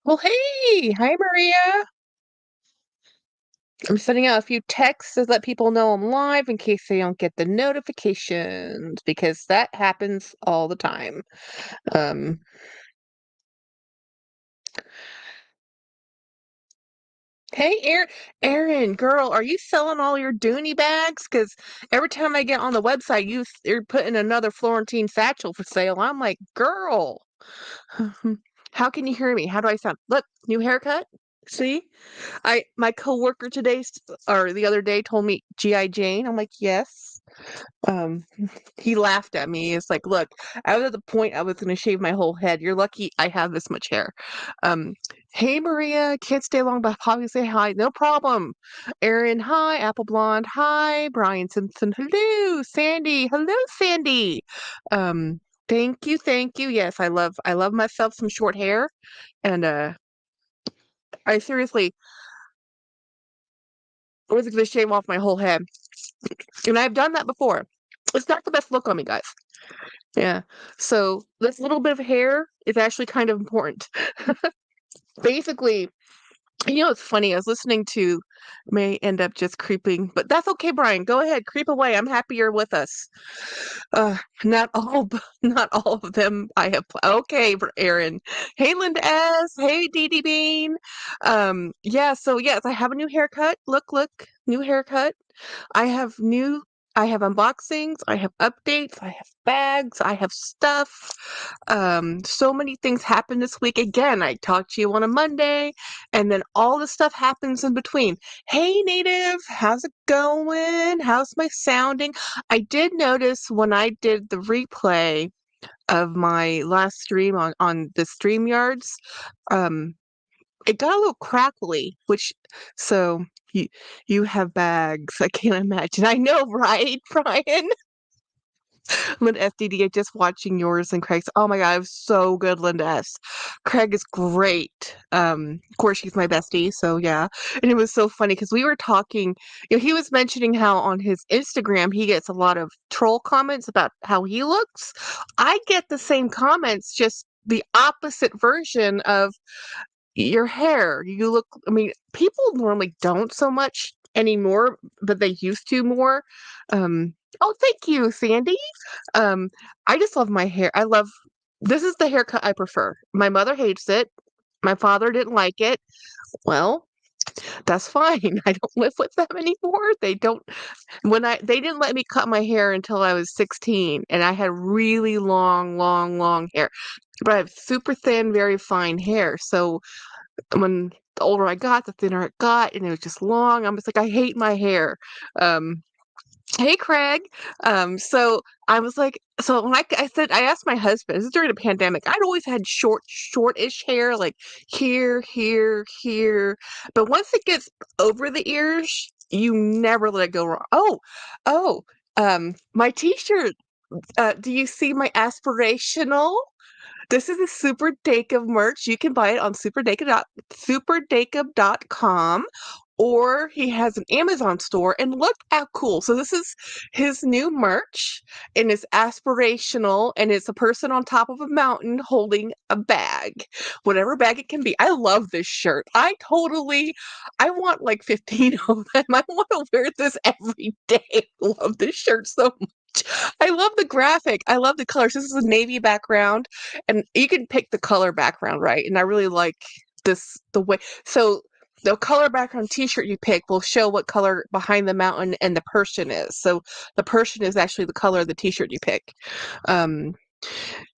Well, hey, hi Maria. I'm sending out a few texts to let people know I'm live in case they don't get the notifications because that happens all the time. Um, hey, Aaron, girl, are you selling all your Dooney bags? Because every time I get on the website, you're putting another Florentine satchel for sale. I'm like, girl, how can you hear me? How do I sound? Look, new haircut. See? My coworker today or the other day told me G.I. Jane. I'm like, yes. Um, he laughed at me. It's like, look, I was at the point I was going to shave my whole head. You're lucky I have this much hair. Um, hey Maria, can't stay long, but probably say hi. No problem. Erin, hi. Apple Blonde, hi. Brian Simpson, hello. Sandy, hello, Sandy. Um, thank you, thank you. Yes, I love myself some short hair, and I seriously was going to shave off my whole head. And I've done that before. It's not the best look on me, guys. Yeah. So this little bit of hair is actually kind of important. Basically, it's funny. I was listening to may end up just creeping, but that's okay, Brian. Go ahead, creep away. I'm happy you're with us. Not all, not all of them. I have. Okay, Aaron. Hey, Linda S. Hey, Dee Dee Bean. Yeah. So yes, I have a new haircut. Look, new haircut. I have new I have unboxings, I have updates, I have bags, I have stuff. So many things happen this week. Again, I talked to you on a Monday, and then all the stuff happens in between. Hey, Native, how's it going? How's my sounding? I did notice when I did the replay of my last stream on the StreamYards, um, it got a little crackly, which so you you have bags. I can't imagine. I know, right, Brian? Linda FDD, just watching yours and Craig's. Oh my God, it was so good, Linda S. Craig is great. Of course, she's my bestie, so yeah. And it was so funny because we were talking. He was mentioning how on his Instagram he gets a lot of troll comments about how he looks. I get the same comments, just the opposite version of your hair. You look, I mean, people normally don't so much anymore, but they used to more. Oh, thank you, Sandy. Um, I just love my hair. This is the haircut I prefer. My mother hates it. My father didn't like it. Well, that's fine. I don't live with them anymore. They didn't let me cut my hair until I was 16, and I had really long, long, long hair. But I have super thin, very fine hair. So when the older I got, the thinner it got, and it was just long. I'm just like, I hate my hair. Um, hey, Craig. So I was like, so when I said, I asked my husband, this is during the pandemic, I'd always had shortish hair, like here, here, here. But once it gets over the ears, you never let it go wrong. Oh, my t-shirt. Do you see my aspirational? This is a Super Jacob merch. You can buy it on superjacob.com, or he has an Amazon store. And look how cool. So this is his new merch, and it's aspirational, and it's a person on top of a mountain holding a bag, whatever bag it can be. I love this shirt. I want like 15 of them. I want to wear this every day. I love this shirt so much. I love the graphic. I love the colors. This is a navy background, and you can pick the color background, right? And I really like the way. So the color background t-shirt you pick will show what color behind the mountain and the person is. So the person is actually the color of the t-shirt you pick. Um,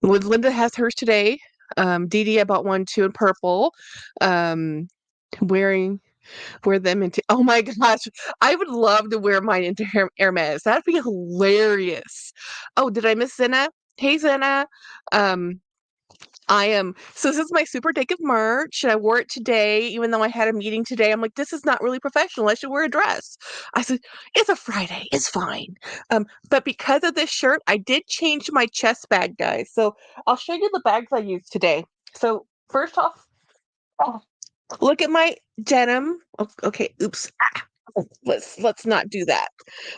Linda has hers today. Dee Dee, I bought one too in purple. Um, wearing wear them into, oh my gosh, I would love to wear mine into Hermes. That'd be hilarious. Oh, did I miss Zena? Hey, Zena. Um, so this is my Super Take of merch, and I wore it today, even though I had a meeting today. I'm like, this is not really professional. I should wear a dress. I said, it's a Friday. It's fine. But because of this shirt, I did change my chest bag, guys. So I'll show you the bags I used today. So first off, oh, look at my denim. Okay, oops. Let's not do that.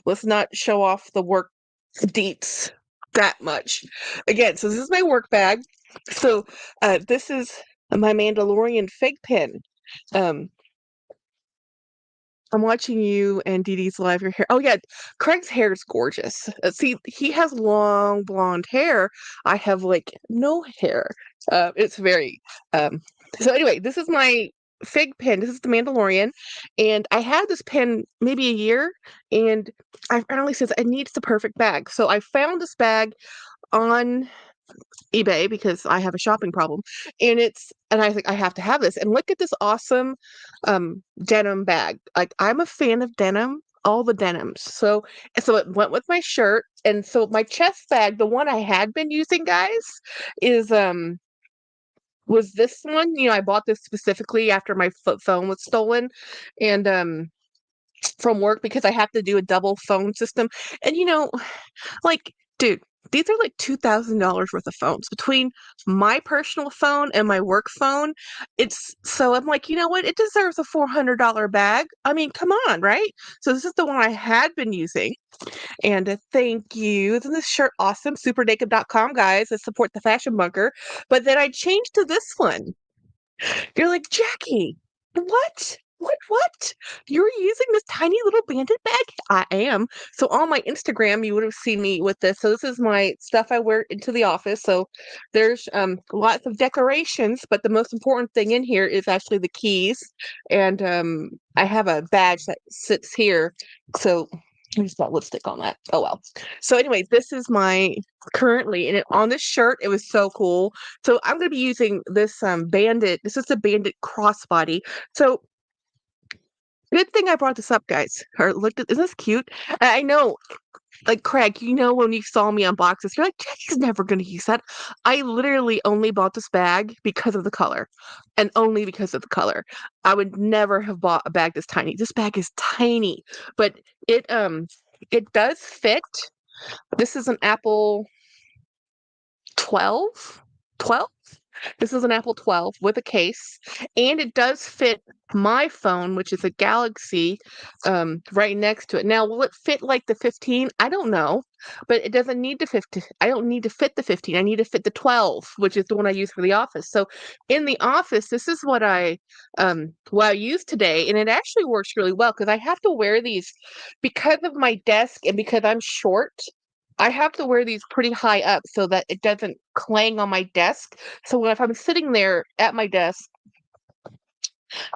Let's not show off the work deets that much. Again, so this is my work bag. So this is my Mandalorian fig pen. Um, I'm watching you and Dee Dee's live. Your hair. Oh yeah, Craig's hair is gorgeous. See, he has long blonde hair. I have like no hair. It's very. Um, so anyway, this is my fig pen. This is the Mandalorian, and I had this pen maybe a year, and I finally says it needs the perfect bag. So I found this bag on eBay because I have a shopping problem. And I think I have to have this. And look at this awesome denim bag. Like I'm a fan of denim, all the denims. So it went with my shirt. And so my chest bag, the one I had been using, guys, is was this one. You know, I bought this specifically after my flip phone was stolen. And from work because I have to do a double phone system. And like, dude, these are like $2,000 worth of phones between my personal phone and my work phone. It's so I'm like, you know what? It deserves a $400 bag. I mean, come on, right? So this is the one I had been using. And thank you. Isn't this shirt awesome? Supernaked.com, guys. I support the fashion bunker. But then I changed to this one. You're like, Jackie, what? What? You're using this tiny little bandit bag? I am. So on my Instagram, you would have seen me with this. So this is my stuff I wear into the office. So there's lots of decorations, but the most important thing in here is actually the keys. And I have a badge that sits here. So I just got lipstick on that. Oh well. So anyway, this is my currently and on this shirt, it was so cool. So I'm going to be using this bandit. This is the bandit crossbody. So good thing I brought this up, guys. Or looked at, isn't this cute? I know, like Craig, when you saw me unbox this, you're like, Jackie's never going to use that. I literally only bought this bag because of the color, and only because of the color. I would never have bought a bag this tiny. This bag is tiny, but it does fit. This is an Apple 12. 12. This is an Apple 12 with a case, and it does fit my phone, which is a Galaxy, right next to it. Now, will it fit like the 15? I don't know, but it doesn't need to fit. I don't need to fit the 15. I need to fit the 12, which is the one I use for the office. So, in the office, this is what I use today, and it actually works really well because I have to wear these because of my desk and because I'm short. I have to wear these pretty high up so that it doesn't clang on my desk. So if I'm sitting there at my desk,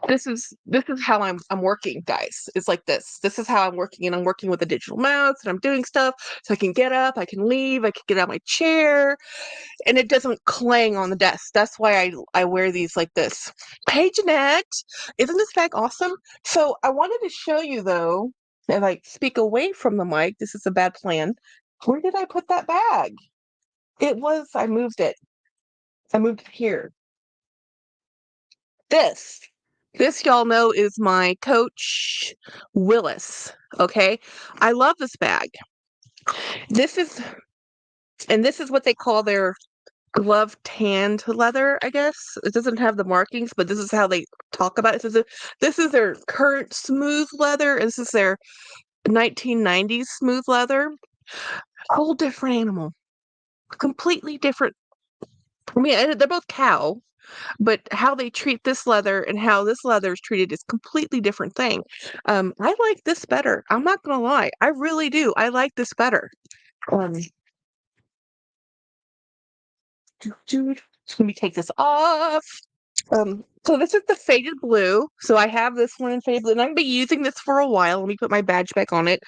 this is how I'm working, guys. It's like this. This is how I'm working, and I'm working with a digital mouse, and I'm doing stuff so I can get up, I can leave, I can get out of my chair, and it doesn't clang on the desk. That's why I wear these like this. Hey, Jeanette, isn't this bag awesome? So I wanted to show you though, and like speak away from the mic. This is a bad plan. Where did I put that bag? I moved it. I moved it here. This. This, y'all know, is my Coach Willis. Okay. I love this bag. This is, and this is what they call their glove tanned leather, I guess. It doesn't have the markings, but this is how they talk about it. This is their current smooth leather. And this is their 1990s smooth leather. Whole different animal. Completely different. I mean, they're both cow, but how they treat this leather and how this leather is treated is completely different thing. I like this better. I'm not gonna lie. I really do. I like this better. Um, let me take this off. So this is the faded blue. So I have this one in faded blue, and I'm gonna be using this for a while. Let me put my badge back on it.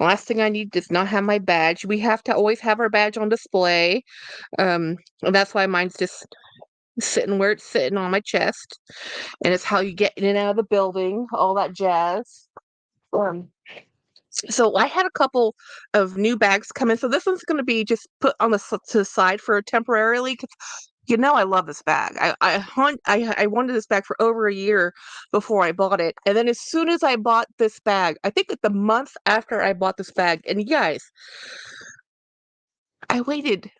Last thing I need does not have my badge. We have to always have our badge on display. And that's why mine's just sitting where it's sitting on my chest, and it's how you get in and out of the building, all that jazz. Um, so I had a couple of new bags come in. So this one's going to be just put on to the side for temporarily because I love this bag. I wanted this bag for over a year before I bought it, and then as soon as I bought this bag, I think the month after I bought this bag, and you guys, I waited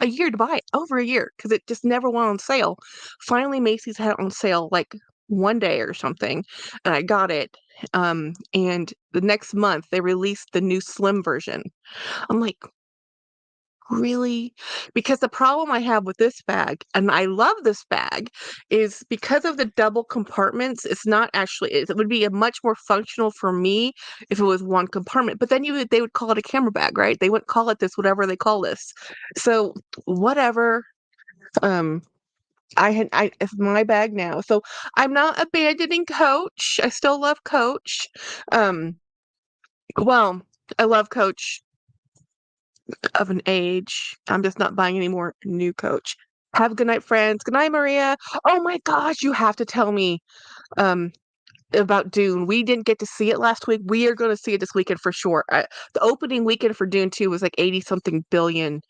a year to buy it, over a year, because it just never went on sale. Finally, Macy's had it on sale like one day or something, and I got it. And the next month they released the new slim version. I'm like, really? Because the problem I have with this bag, and I love this bag, is because of the double compartments, it's not actually, it would be a much more functional for me if it was one compartment. But then they would call it a camera bag, right? They wouldn't call it this, whatever they call this. So whatever. Um, it's my bag now. So I'm not abandoning Coach. I still love Coach. Um, well, I love Coach of an age. I'm just not buying any more new Coach. Have a good night, friends. Good night, Maria. Oh my gosh, you have to tell me. Um, about Dune. We didn't get to see it last week. We are going to see it this weekend for sure. The opening weekend for Dune 2 was like 80 something billion,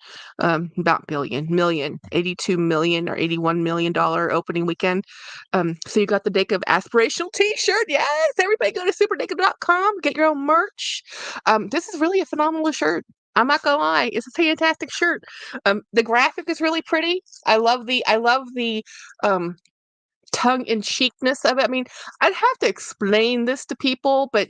not billion, million, 82 million or $81 million opening weekend. So you got the Jacob aspirational t-shirt. Yes, everybody go to superjacob.com, get your own merch. This is really a phenomenal shirt. I'm not gonna lie, it's a fantastic shirt. The graphic is really pretty. I love the um tongue-in-cheekness of it. I mean, I'd have to explain this to people, but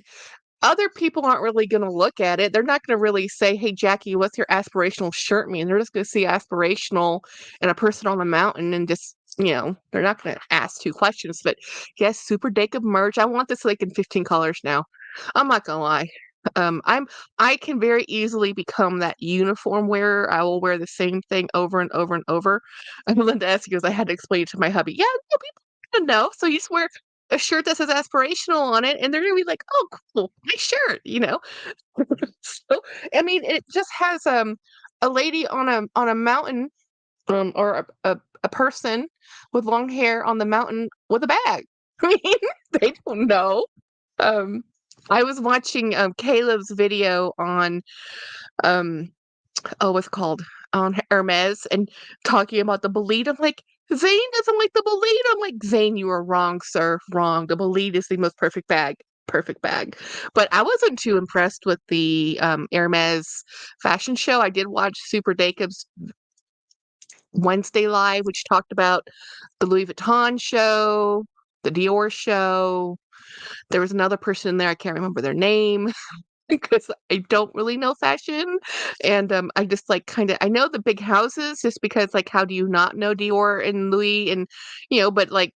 other people aren't really gonna look at it. They're not gonna really say, "Hey, Jackie, what's your aspirational shirt mean?" They're just gonna see aspirational and a person on the mountain and just, they're not gonna ask 2 questions. But yes, Super Jacob merch. I want this like in 15 colors now. I'm not gonna lie. I can very easily become that uniform wearer. I will wear the same thing over and over and over. And Linda asked because I had to explain it to my hubby. Yeah, no, people don't know. So you just wear a shirt that says aspirational on it, and they're gonna be like, "Oh, cool, nice shirt." So I mean, it just has a lady on a mountain, or a person with long hair on the mountain with a bag. I mean, they don't know. Um, I was watching Caleb's video on um what's it called, on Hermes, and talking about the Bolide. I'm like, Zane doesn't like the Bolide. I'm like, Zane, you are wrong, sir. Wrong. The Bolide is the most perfect bag. Perfect bag. But I wasn't too impressed with the Hermes fashion show. I did watch Super Jacob's Wednesday Live, which talked about the Louis Vuitton show, the Dior show. There was another person in there. I can't remember their name because I don't really know fashion. And I just like kind of, I know the big houses just because, like, how do you not know Dior and Louis? And, but like,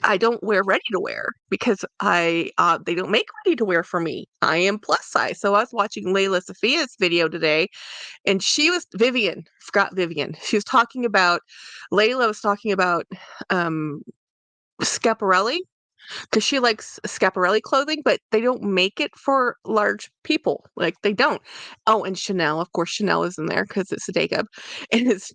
I don't wear ready to wear because they don't make ready to wear for me. I am plus size. So I was watching Layla Sophia's video today, and forgot Vivian. She was talking about, Layla was talking about um Schiaparelli, because she likes Schiaparelli clothing, but they don't make it for large people. Like, they don't. Oh, and Chanel, of course, Chanel is in there because it's a Jacob. And it's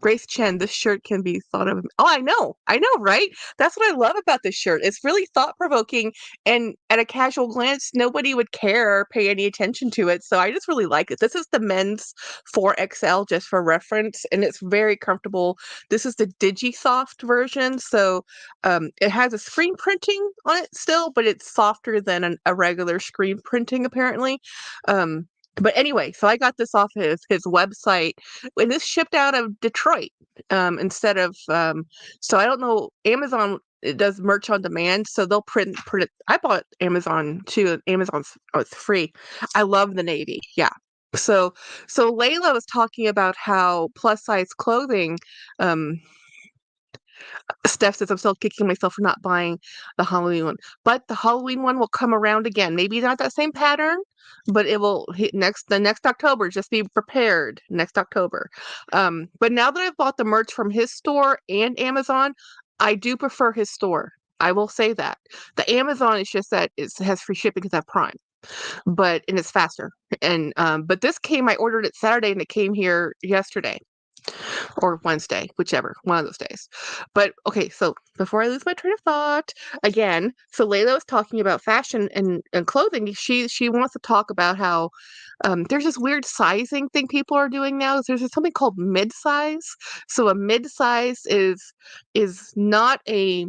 Grace Chen. This shirt can be thought of. Oh, I know, right? That's what I love about this shirt. It's really thought provoking, and at a casual glance, nobody would care or pay any attention to it. So I just really like it. This is the men's 4XL, just for reference, and it's very comfortable. This is the DigiSoft version, so it has a screen printing on it still, but it's softer than a regular screen printing, apparently. Um, but anyway, so I got this off his website, and this shipped out of Detroit, instead of. So I don't know. Amazon, it does merch on demand, so they'll print it. I bought Amazon too. And Amazon's, oh, it's free. I love the navy. Yeah. So Layla was talking about how plus size clothing. Steph says, I'm still kicking myself for not buying the Halloween one. But the Halloween one will come around again. Maybe not that same pattern, but it will hit the next October. Just be prepared next October. But now that I've bought the merch from his store and Amazon, I do prefer his store. I will say that. The Amazon is just that it has free shipping because I have Prime, and it's faster. And but this I ordered it Saturday and it came here yesterday or Wednesday, whichever, one of those days. But okay, so before I lose my train of thought again, so Layla was talking about fashion and clothing. She wants to talk about how there's this weird sizing thing people are doing now. There's something called mid-size. So a mid-size is not a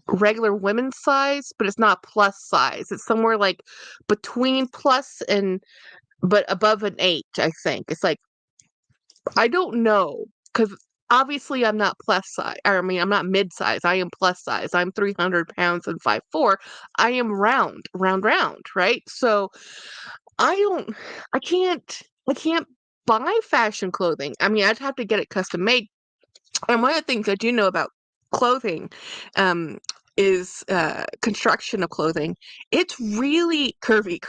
regular women's size, but it's not plus size. It's somewhere like between plus and but above an 8, I think. It's like, I don't know, because obviously I'm not plus size. I mean, I'm not mid size. I am plus size. I'm 300 pounds and 5'4". I am round, right? So I don't, I can't buy fashion clothing. I mean, I'd have to get it custom made. And one of the things I do know about clothing um, is construction of clothing. It's really curvy.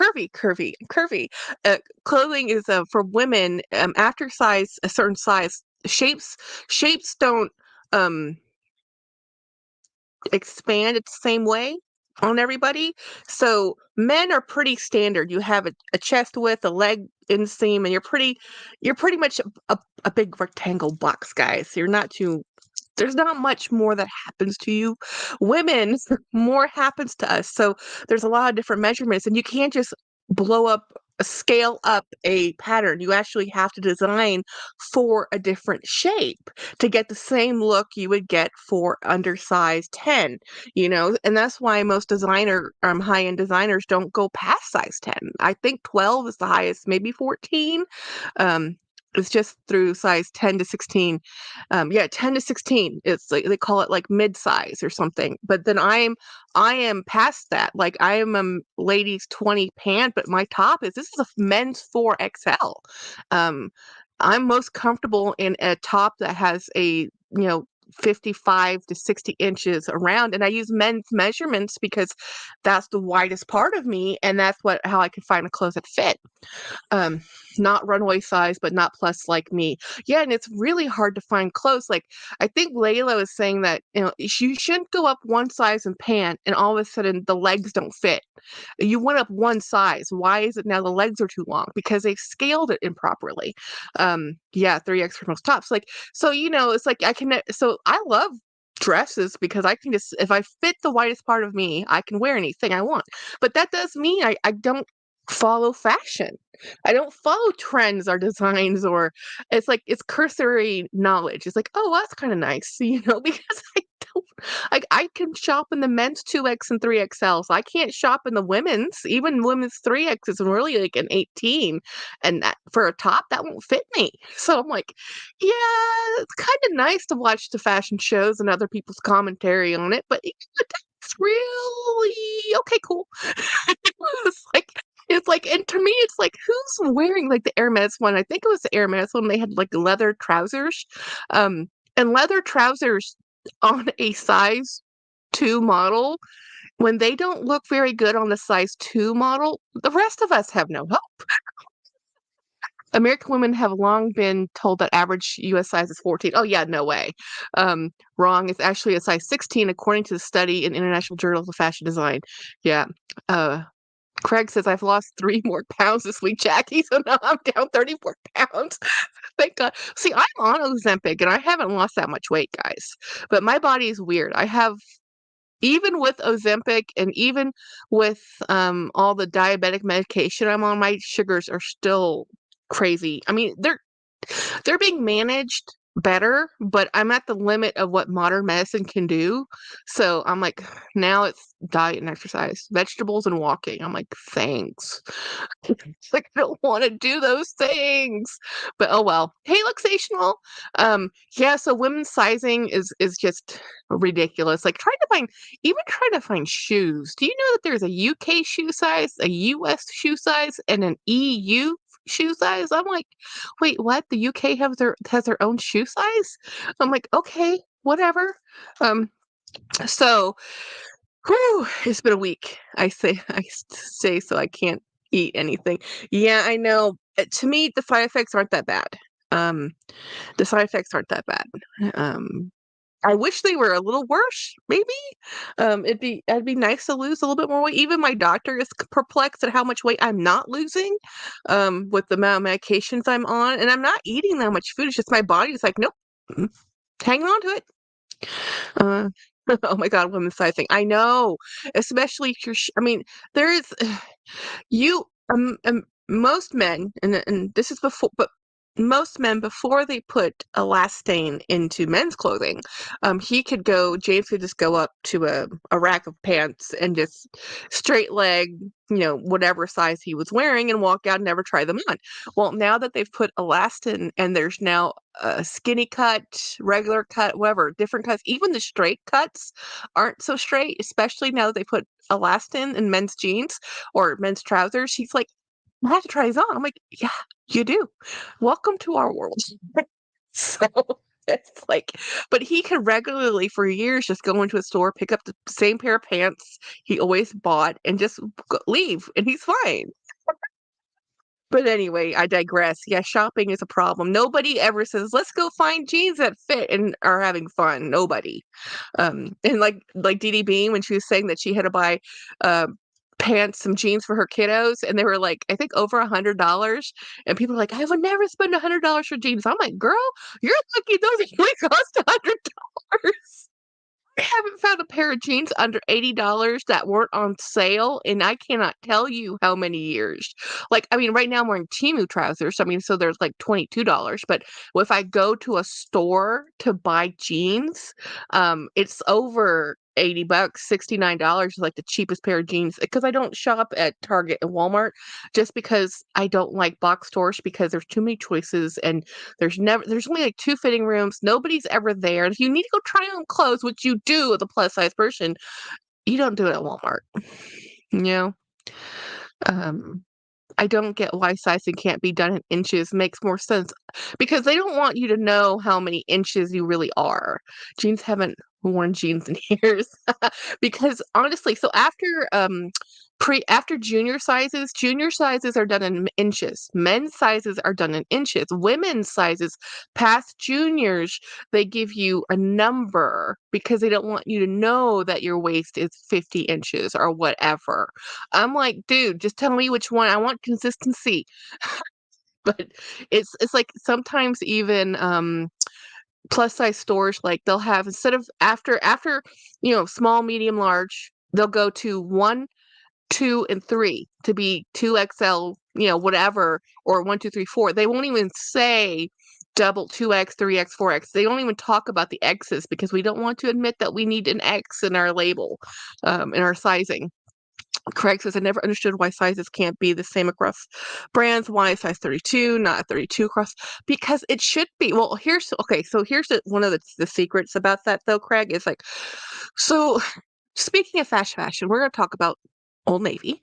Clothing is for women after size a certain size. Shapes don't um, expand it the same way on everybody. So men are pretty standard. You have a chest width, a leg inseam, and you're pretty much a big rectangle box, guys. You're not too there's not much more that happens to you. Women, more happens to us. So there's a lot of different measurements, and you can't just scale up a pattern. You actually have to design for a different shape to get the same look you would get for undersized 10, and that's why most high-end designers don't go past size 10. I think 12 is the highest, maybe 14. Um, it's just through size 10 to 16. Yeah, 10 to 16. It's like they call it like mid-size or something. But then I am past that. Like I am a ladies 20 pant, but my top this is a men's 4XL. Um, I'm most comfortable in a top that has a, 55 to 60 inches around, and I use men's measurements because that's the widest part of me, and that's how I can find a clothes that fit. um Not runway size, but not plus like me. Yeah, and it's really hard to find clothes. Like I think Layla was saying that you shouldn't go up one size in pant and all of a sudden the legs don't fit. You went up one size. Why is it now the legs are too long? Because they scaled it improperly. Yeah, 3X for most tops. Like so, it's like so I love dresses because I can just, if I fit the widest part of me, I can wear anything I want. But that does mean I don't follow fashion. I don't follow trends or designs, or it's cursory knowledge. It's like, oh, well, that's kind of nice, because I don't I can shop in the men's 2X and 3XL. So I can't shop in the women's, even women's 3X is really like an 18. And that for a top, that won't fit me. So I'm like, yeah, it's kind of nice to watch the fashion shows and other people's commentary on it, but it's really okay, cool. It's like and to me, it's like, who's wearing like the Hermes one? I think it was the Hermes one. They had like leather trousers, and leather trousers on a size 2 model. When they don't look very good on the size 2 model, the rest of us have no hope. American women have long been told that average U.S. size is 14. Oh yeah, no way. Wrong. It's actually a size 16 according to the study in International Journals of Fashion Design. Yeah. Craig says, I've lost 3 more pounds this week, Jackie, so now I'm down 34 pounds. Thank God. See, I'm on Ozempic, and I haven't lost that much weight, guys. But my body is weird. Even with Ozempic and even with all the diabetic medication I'm on, my sugars are still crazy. I mean, they're being managed better, but I'm at the limit of what modern medicine can do. So I'm like, now it's diet and exercise, vegetables and walking. I'm like, thanks. It's like I don't want to do those things. But oh well. Hey, Luxational. Yeah, so women's sizing is just ridiculous. Like trying to find shoes. Do you know that there's a UK shoe size, a US shoe size, and an EU shoe size? I'm like, wait, what? The UK has their own shoe size? I'm like, okay, whatever. So whew, it's been a week. I say so I can't eat anything. Yeah, I know. To me, the side effects aren't that bad. Um, the side effects aren't that bad. Um, I wish they were a little worse, maybe. It'd be nice to lose a little bit more weight. Even my doctor is perplexed at how much weight I'm not losing, with the amount of medications I'm on, and I'm not eating that much food. It's just my body's like, nope, hanging on to it. Uh, oh my God, women's sizing. I know, especially if I mean, there is you most men, and this is before, but most men before they put elastane into men's clothing, James could just go up to a rack of pants and just straight leg, whatever size he was wearing, and walk out and never try them on. Well, now that they've put elastin, and there's now a skinny cut, regular cut, whatever, different cuts, even the straight cuts aren't so straight, especially now that they put elastin in men's jeans or men's trousers. He's like, I have to try these on. I'm like, yeah, you do. Welcome to our world. So it's like, but he could regularly for years just go into a store, pick up the same pair of pants he always bought, and just leave, and he's fine. But anyway, I digress. Yeah, shopping is a problem. Nobody ever says, "Let's go find jeans that fit and are having fun." Nobody. And like Dee Dee Bean when she was saying that she had to buy uh, pants, some jeans for her kiddos, and they were like, I think over $100. And people are like, I would never spend $100 for jeans. I'm like, girl, you're lucky those only cost $100. I haven't found a pair of jeans under $80 that weren't on sale, and I cannot tell you how many years. Like, I mean, right now I'm wearing Temu trousers. I mean, so there's like $22. But if I go to a store to buy jeans, it's over $80, $69 is like the cheapest pair of jeans because I don't shop at Target and Walmart just because I don't like box stores because there's too many choices and there's only like two fitting rooms. Nobody's ever there. And if you need to go try on clothes, which you do with a plus size person, you don't do it at Walmart. You know? Um, I don't get why sizing can't be done in inches. Makes more sense because they don't want you to know how many inches you really are. Jeans haven't worn jeans in years because honestly, so after junior sizes are done in inches. Men's sizes are done in inches. Women's sizes past juniors, they give you a number because they don't want you to know that your waist is 50 inches or whatever. I'm like, dude, just tell me which one. I want consistency. But it's like sometimes even plus size stores like they'll have instead of after small, medium, large, they'll go to 1, 2, and 3 to be 2XL, whatever, or 1, 2, 3, 4. They won't even say double 2X, 3X, 4X. They don't even talk about the X's because we don't want to admit that we need an X in our label, in our sizing. Craig says, I never understood why sizes can't be the same across brands. Why is size 32, not 32 across? Because it should be. Well, here's one of the secrets about that, though, Craig, is like, so speaking of fast fashion, we're going to talk about Old Navy.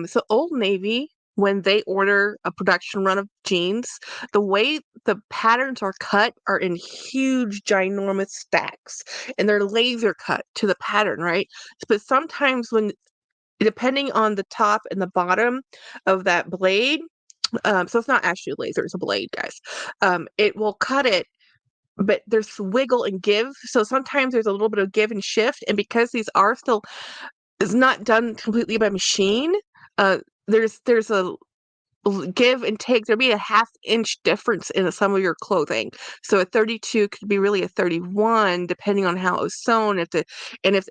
So Old Navy, when they order a production run of jeans, the way the patterns are cut are in huge, ginormous stacks, and they're laser cut to the pattern, right? But sometimes depending on the top and the bottom of that blade, so it's not actually a laser, it's a blade, guys. It will cut it, but there's wiggle and give. So sometimes there's a little bit of give and shift. And because these are still, it's not done completely by machine, uh, there's a give and take. There'll be a half-inch difference in some of your clothing. So a 32 could be really a 31, depending on how it was sewn. If it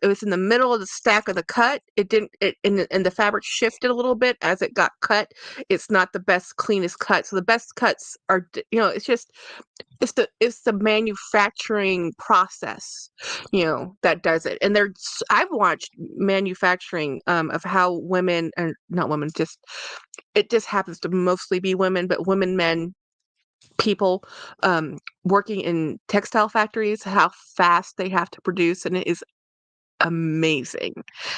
was in the middle of the stack of the cut, it didn't. And the fabric shifted a little bit as it got cut. It's not the best, cleanest cut. So the best cuts are, it's just it's the manufacturing process, that does it. And I've watched manufacturing of how women, and not women, just it just happens to mostly be women, but women, men, people working in textile factories, how fast they have to produce, and it is amazing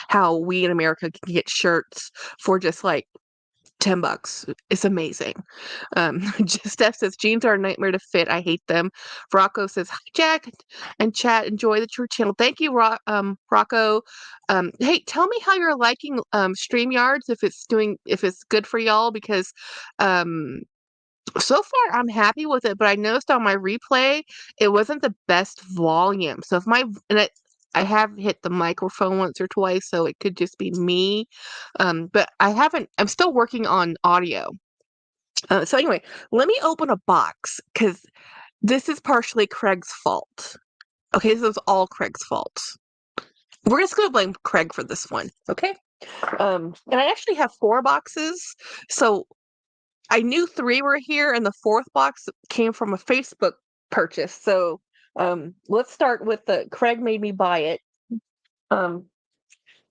how we in America can get shirts for just like $10. It's amazing. Steph says jeans are a nightmare to fit. I hate them. Rocco says hi, Jack and chat. Enjoy the True Channel. Thank you, Rocco. Hey, tell me how you're liking StreamYards if it's good for y'all because um, so far I'm happy with it. But I noticed on my replay it wasn't the best volume. So if I have hit the microphone once or twice, so it could just be me. But I'm still working on audio. So anyway, let me open a box because this is partially Craig's fault. Okay, this is all Craig's fault. We're just gonna blame Craig for this one, okay? And I actually have 4 boxes, so I knew 3 were here, and the 4th box came from a Facebook purchase. So let's start with Craig made me buy it. Um,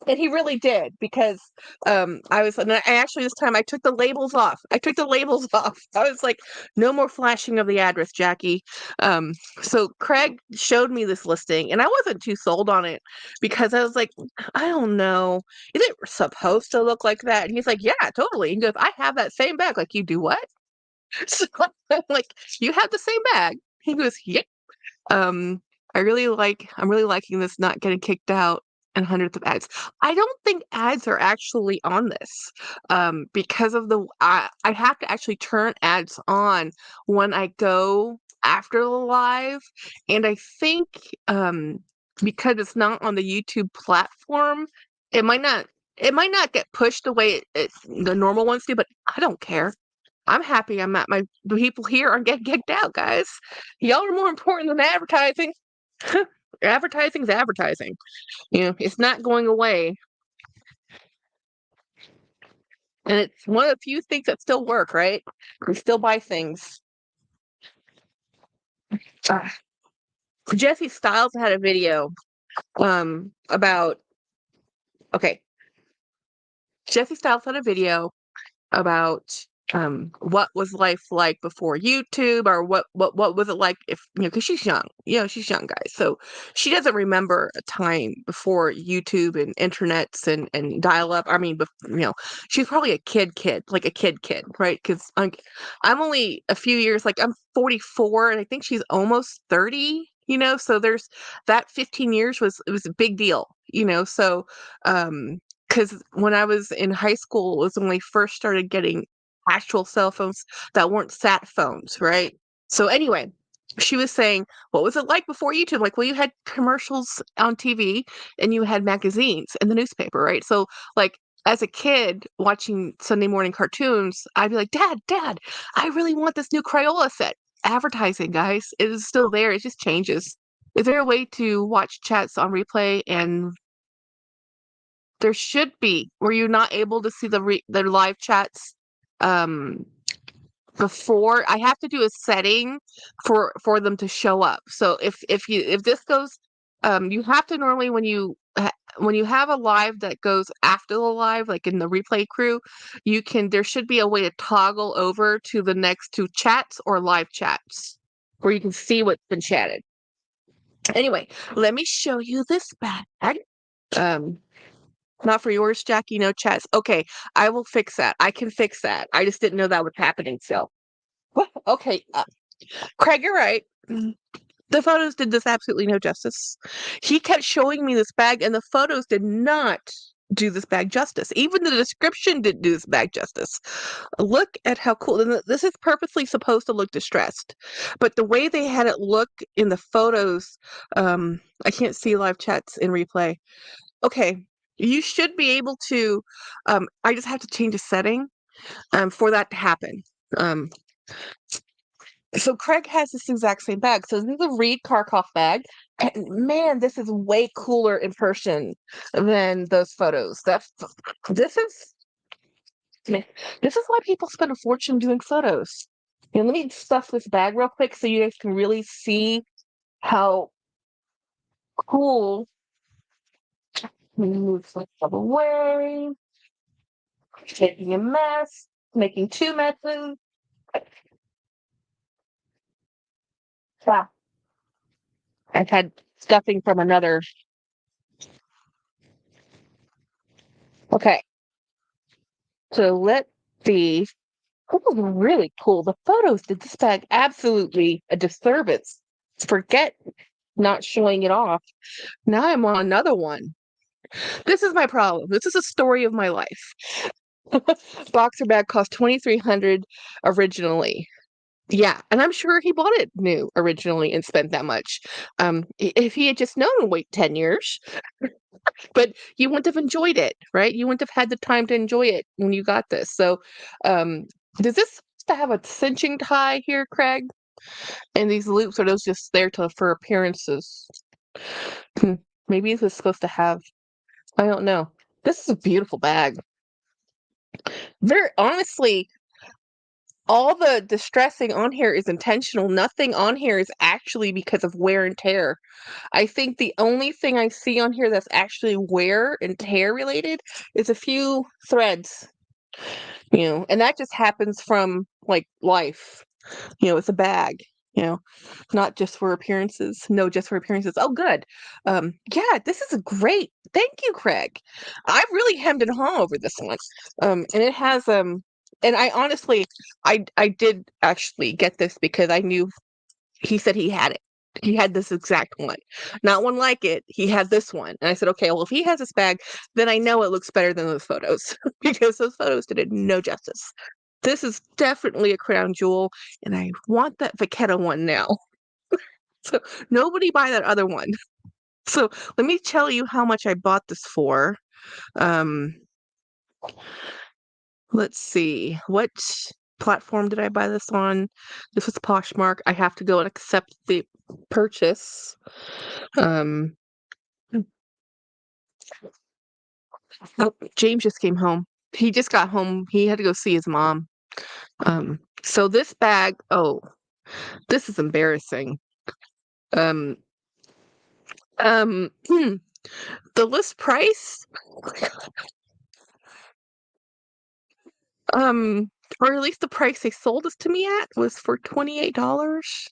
And he really did because and I actually this time I took the labels off. I took the labels off. I was like, no more flashing of the address, Jackie. Um, so Craig showed me this listing and I wasn't too sold on it because I was like, I don't know. Is it supposed to look like that? And he's like, yeah, totally. He goes, I have that same bag. Like, you do what? So I'm like, you have the same bag. He goes, yep. Um, I'm really liking this not getting kicked out and hundreds of ads. I don't think ads are actually on this because of I have to actually turn ads on when I go after the live, and I think because it's not on the YouTube platform, it might not it might not get pushed the way the normal ones do, but I don't care. I'm happy the people here aren't getting kicked out, guys. Y'all are more important than advertising. Advertising's advertising. It's not going away. And it's one of the few things that still work, right? We still buy things. Uh, Jesse Styles had a video about okay. Jesse Styles had a video about what was life like before YouTube, or what was it like if because she's young, she's young, guys, so she doesn't remember a time before YouTube and internets and dial up. I mean, she's probably a kid, like a kid, right? Because I'm only a few years, like I'm 44, and I think she's almost 30. So there's that 15 years it was a big deal. So because when I was in high school, it was when we first started getting actual cell phones that weren't sat phones, right? So anyway, she was saying, what was it like before YouTube? Like, well, you had commercials on TV and you had magazines and the newspaper, right? So like as a kid watching Sunday morning cartoons, I'd be like, Dad, I really want this new Crayola set. Advertising, guys. It is still there. It just changes. Is there a way to watch chats on replay? And there should be. Were you not able to see the live chats um before? I have to do a setting for them to show up. So if this goes, you have to normally when you have a live that goes after the live, like in the replay crew, there should be a way to toggle over to the next two chats or live chats where you can see what's been chatted. Anyway, let me show you this bag. Um, Not for yours, Jackie. No chats. Okay, I will fix that. I can fix that. I just didn't know that was happening. So, okay, Craig, you're right. The photos did this absolutely no justice. He kept showing me this bag, and the photos did not do this bag justice. Even the description didn't do this bag justice. Look at how cool. And this is purposely supposed to look distressed, but the way they had it look in the photos, I can't see live chats in replay. Okay, you should be able to. I just have to change a setting for that to happen. So Craig has this exact same bag. So this is a Reed Krakoff bag. And man, this is way cooler in person than those photos. This is this is why people spend a fortune doing photos. Let me stuff this bag real quick so you guys can really see how cool. Let me move some stuff away. Making a mess, making two messes. Wow. I've had stuffing from another. Okay. So let's see. This was really cool. The photos did this bag absolutely a disservice. Forget not showing it off. Now I'm on another one. This is my problem. This is a story of my life. Boxer bag cost $2,300 originally. Yeah, and I'm sure he bought it new originally and spent that much. If he had just known to wait 10 years, but you wouldn't have enjoyed it, right? You wouldn't have had the time to enjoy it when you got this. So, does this to have a cinching tie here, Craig? And these loops, are those just there for appearances? Maybe this is supposed to have. I don't know. This is a beautiful bag. Very honestly, all the distressing on here is intentional. Nothing on here is actually because of wear and tear. I think the only thing I see on here that's actually wear and tear related is a few threads, and that just happens from like life. It's a bag, you know, not just for appearances. No, just for appearances. Oh, good. Yeah, this is a great. Thank you, Craig. I really hemmed and hawed over this one. And it has and I honestly, I did actually get this because I knew he said he had it. He had this exact one, not one like it. He had this one, and I said, okay, well, if he has this bag, then I know it looks better than those photos because those photos did it no justice. This is definitely a crown jewel, and I want that Vachetta one now. So nobody buy that other one. So let me tell you how much I bought this for. Um, let's see, what platform did I buy this on? This was Poshmark. I have to go and accept the purchase. Um, oh, James just came home. He just got home. He had to go see his mom. So this bag, oh, this is embarrassing. Um, the list price, um, or at least the price they sold this to me at was for $28.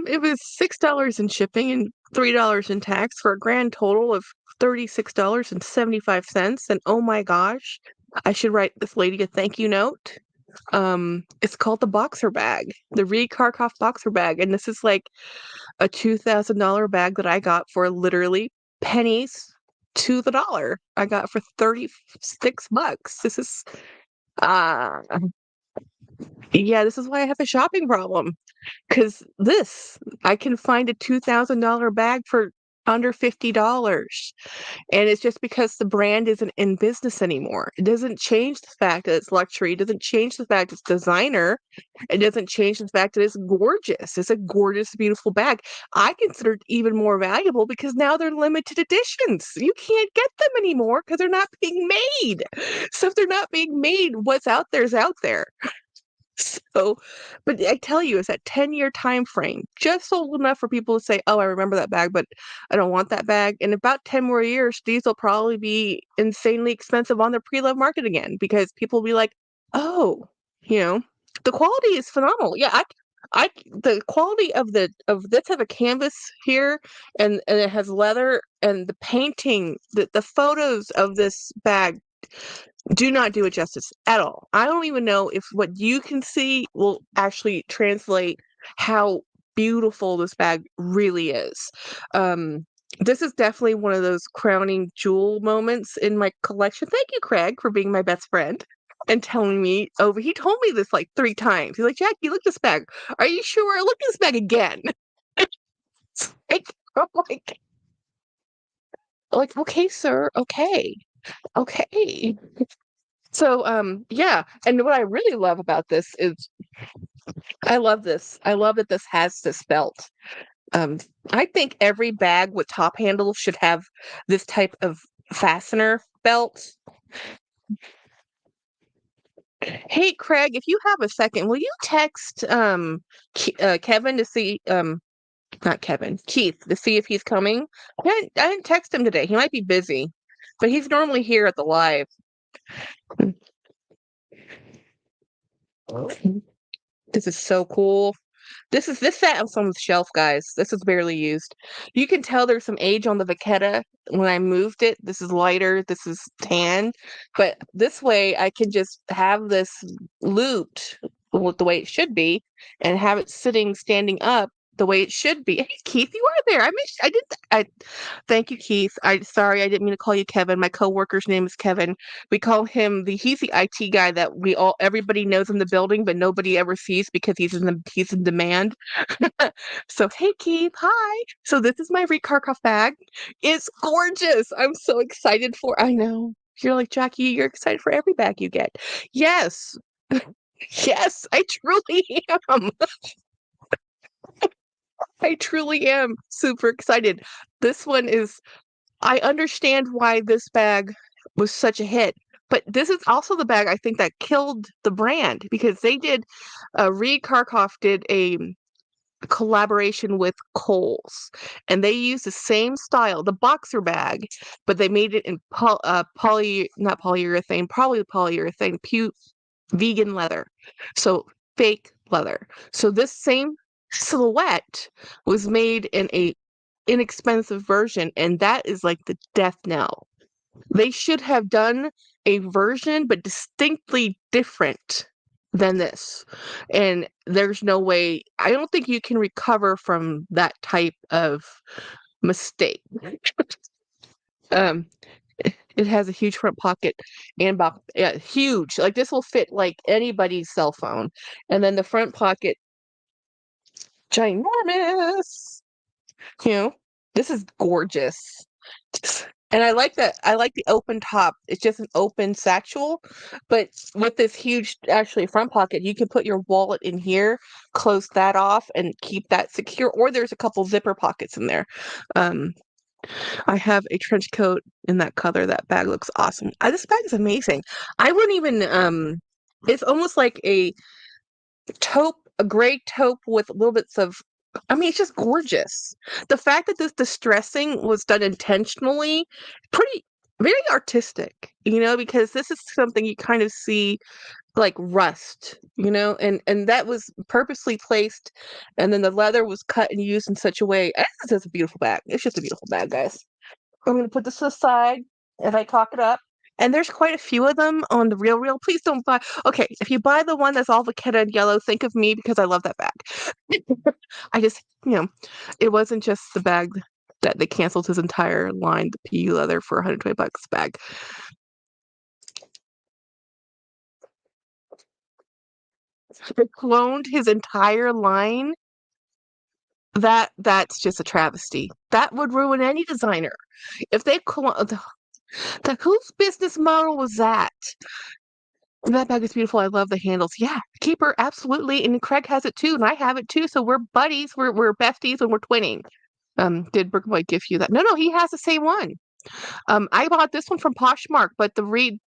It was $6 in shipping and $3 in tax for a grand total of $36.75. And oh my gosh, I should write this lady a thank you note. It's called the boxer bag, the Krakoff boxer bag, and this is like a $2,000 bag that I got for literally pennies to the dollar. I got for $36. This is uh yeah, this is why I have a shopping problem. Because I can find a $2,000 bag for under $50. And it's just because the brand isn't in business anymore. It doesn't change the fact that it's luxury. It doesn't change the fact it's designer. It doesn't change the fact that it's gorgeous. It's a gorgeous, beautiful bag. I consider it even more valuable because now they're limited editions. You can't get them anymore because they're not being made. So if they're not being made, what's out there is out there. So, but I tell you, it's that 10-year time frame, just old enough for people to say, "Oh, I remember that bag, but I don't want that bag." In about 10 more years, these will probably be insanely expensive on the pre-love market again because people will be like, "Oh, you know, the quality is phenomenal." Yeah, the quality of this type of canvas here, and it has leather and the painting, the photos of this bag do not do it justice at all. I don't even know if what you can see will actually translate how beautiful this bag really is. This is definitely one of those crowning jewel moments in my collection. Thank you, Craig, for being my best friend and telling me over. He told me this like 3 times. He's like, Jackie, look this bag. Are you sure? Look this bag again. like, I'm like, okay, sir, okay. Okay. So, yeah, and what I really love about this is I love this. I love that this has this belt. Um, I think every bag with top handles should have this type of fastener belt. Hey, Craig, if you have a second, will you text Kevin to see not Kevin, Keith to see if he's coming? I didn't text him today. He might be busy, but he's normally here at the live. This is so cool. This sat on someone's shelf, guys. This is barely used. You can tell there's some age on the Vachetta when I moved it. This is lighter, this is tan, but this way I can just have this looped the way it should be and have it standing up the way it should be. Hey, Keith, you are there. I thank you, Keith. Sorry, I didn't mean to call you Kevin. My coworker's name is Kevin. We call him he's the IT guy that everybody knows in the building, but nobody ever sees because he's in demand. So hey, Keith, hi. So this is my Karkoff bag. It's gorgeous. I'm so excited for. I know you're like Jackie. You're excited for every bag you get. Yes, yes, I truly am. I truly am super excited. This one is. I understand why this bag was such a hit. But this is also the bag I think that killed the brand because they did, Reed Karkoff did a collaboration with Kohl's, and they used the same style, the boxer bag, but they made it in not polyurethane, probably polyurethane, vegan leather, so fake leather. So this same silhouette was made in a inexpensive version, and that is like the death knell. They should have done a version, but distinctly different than this. And there's no way, I don't think you can recover from that type of mistake. Um, it has a huge front pocket and back, yeah, huge. Like this will fit like anybody's cell phone. And then the front pocket, ginormous. You know, this is gorgeous. And I like that. I like the open top. It's just an open satchel, but with this huge, actually, front pocket, you can put your wallet in here, close that off, and keep that secure. Or there's a couple zipper pockets in there. Um, I have a trench coat in that color. That bag looks awesome. This bag is amazing. I wouldn't even. It's almost like a taupe, a gray taupe with little bits of. I mean, it's just gorgeous. The fact that this distressing was done intentionally, pretty, very artistic, because this is something you kind of see like rust, and that was purposely placed, and then the leather was cut and used in such a way. It's just a beautiful bag. It's just a beautiful bag, guys. I'm gonna put this to the side as I talk it up. And there's quite a few of them on the Real Real. Please don't buy. Okay, if you buy the one that's all avocado and yellow, think of me because I love that bag. I just, it wasn't just the bag that they canceled his entire line, the PU leather for $120 bag. They cloned his entire line. That's just a travesty. That would ruin any designer. If they cloned, whose business model was that? That bag is beautiful. I love the handles. Yeah, keeper, absolutely. And Craig has it too, and I have it too. So we're buddies. We're besties, and we're twinning. Did Brooklyn give you that? No, he has the same one. I bought this one from Poshmark, but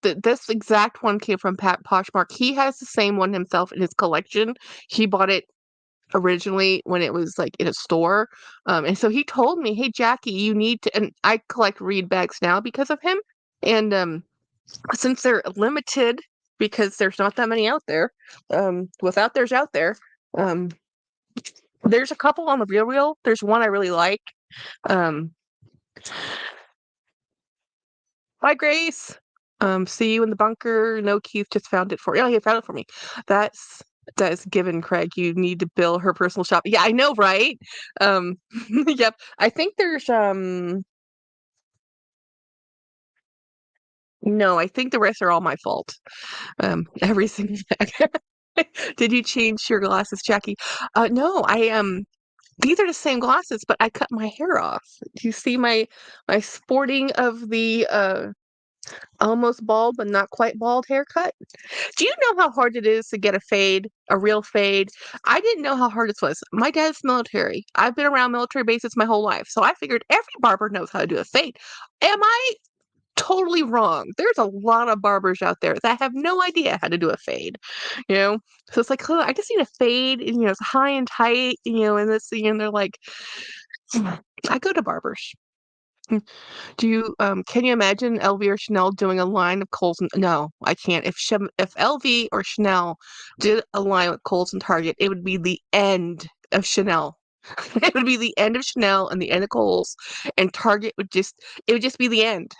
this exact one came from Poshmark. He has the same one himself in his collection. He bought it originally when it was like in a store. And so he told me, "Hey Jackie, you need to," and I collect Reed bags now because of him. And since they're limited because there's not that many out there, without there's out there. Um, there's a couple on the Real Real. There's one I really like. Um, Hi, Grace. See you in the bunker. No, Keith just found it for you. Oh, he found it for me. That is given, Craig. You need to bill her personal shop. Yeah, I know, right? Yep. I think there's no, I think the rest are all my fault. Every single bag. Did you change your glasses, Jackie? No, these are the same glasses, but I cut my hair off. Do you see my sporting of the almost bald but not quite bald haircut? Do you know how hard it is to get a fade, a real fade? I didn't know how hard this was. My dad's military. I've been around military bases my whole life, so I figured every barber knows how to do a fade. Am I totally wrong? There's a lot of barbers out there that have no idea how to do a fade, you know? So it's like, oh, I just need a fade, and, it's high and tight, and they're like, I go to barbers. Can you imagine LV or Chanel doing a line of Kohl's? No, I can't. If LV or Chanel did a line with Kohl's and Target, it would be the end of Chanel. It would be the end of Chanel and the end of Kohl's, and Target it would just be the end.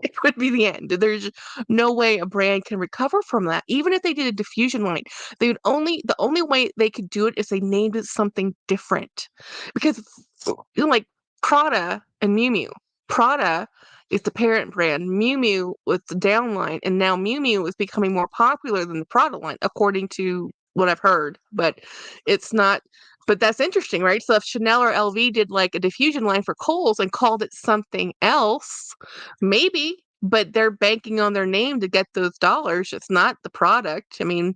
It would be the end. There's no way a brand can recover from that. Even if they did a diffusion line, the only way they could do it is they named it something different. Because like Prada and Miu Miu. Prada is the parent brand. Miu Miu was the downline, and now Miu Miu is becoming more popular than the Prada line, according to what I've heard. But it's not. But that's interesting, right? So if Chanel or LV did like a diffusion line for Kohl's and called it something else, maybe, but they're banking on their name to get those dollars. It's not the product. I mean,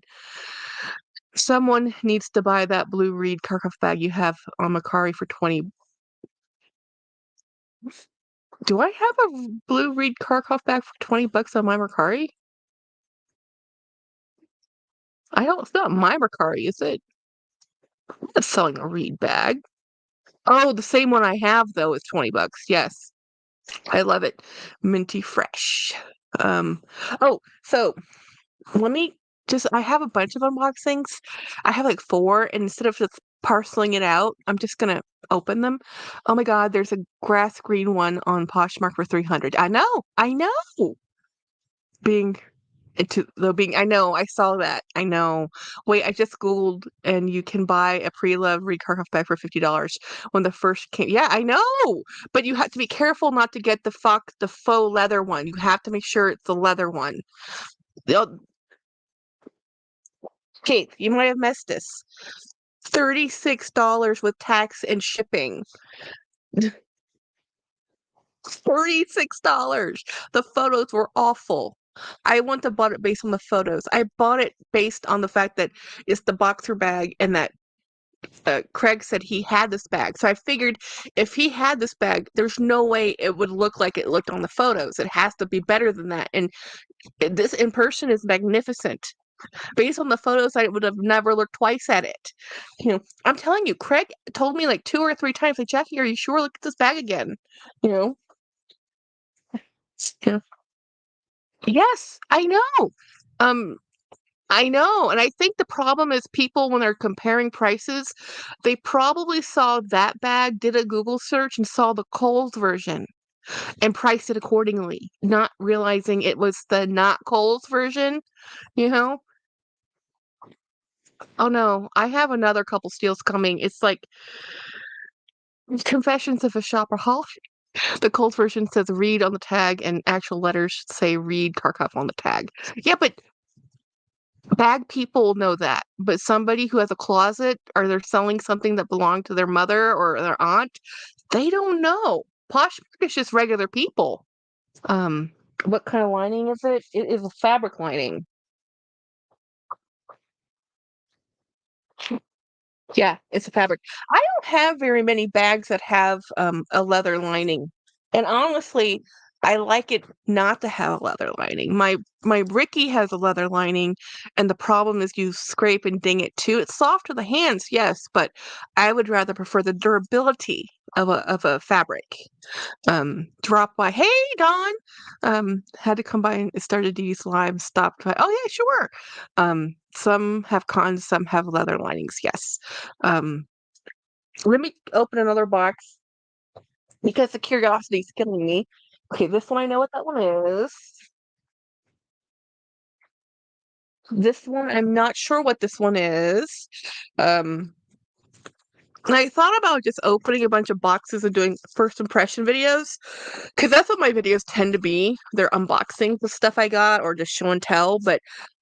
someone needs to buy that blue Reed Krakoff bag you have on Mercari for 20. Do I have a blue Reed Krakoff bag for 20 bucks on my Mercari? I don't, it's not my Mercari, is it? I'm not selling a Reed bag. Oh, the same one I have though is 20 bucks. Yes. I love it. Minty fresh. Um, oh, so let me just, I have a bunch of unboxings. I have like four, and instead of just parceling it out, I'm just gonna open them. Oh my God, there's a grass green one on Poshmark for 300. I know. Being I know, I saw that. I know. Wait, I just Googled and you can buy a pre-loved Reed Krakoff bag for $50 when the first came. Yeah, I know. But you have to be careful not to get the faux leather one. You have to make sure it's the leather one. They'll- Okay, you might have missed this. $36 with tax and shipping. $36. The photos were awful. I wouldn't have bought it based on the photos. I bought it based on the fact that it's the boxer bag and that Craig said he had this bag. So I figured if he had this bag, there's no way it would look like it looked on the photos. It has to be better than that. And this in person is magnificent. Based on the photos, I would have never looked twice at it. I'm telling you, Craig told me like two or three times, like, Jackie, are you sure? Look at this bag again. You know? Yeah. Yes, I know. Um, I know. And I think the problem is people, when they're comparing prices, they probably saw that bag, did a Google search, and saw the Kohl's version and priced it accordingly, not realizing it was the not Kohl's version, you know? Oh no, I have another couple steals coming. It's like Confessions of a Shopaholic. The Kohl's version says read on the tag, and actual letters say read Karkov on the tag. Yeah, but bag people know that, but somebody who has a closet or they're selling something that belonged to their mother or their aunt, they don't know. Poshmark is just regular people. Um, what kind of lining is it? It is a fabric lining. Yeah, it's a fabric. I don't have very many bags that have a leather lining. And honestly, I like it not to have a leather lining. My Ricky has a leather lining, and the problem is you scrape and ding it too. It's soft to the hands, yes, but I would rather prefer the durability of a fabric. Drop by. Hey, Dawn. Had to come by and started to use live. Stopped by. Oh yeah, sure. Some have cons, some have leather linings. Yes. Um, Let me open another box because the curiosity is killing me. Okay, this one I know what that one is. This one I'm not sure what this one is. Um, And I thought about just opening a bunch of boxes and doing first impression videos, because that's what my videos tend to be. They're unboxing the stuff I got or just show and tell. But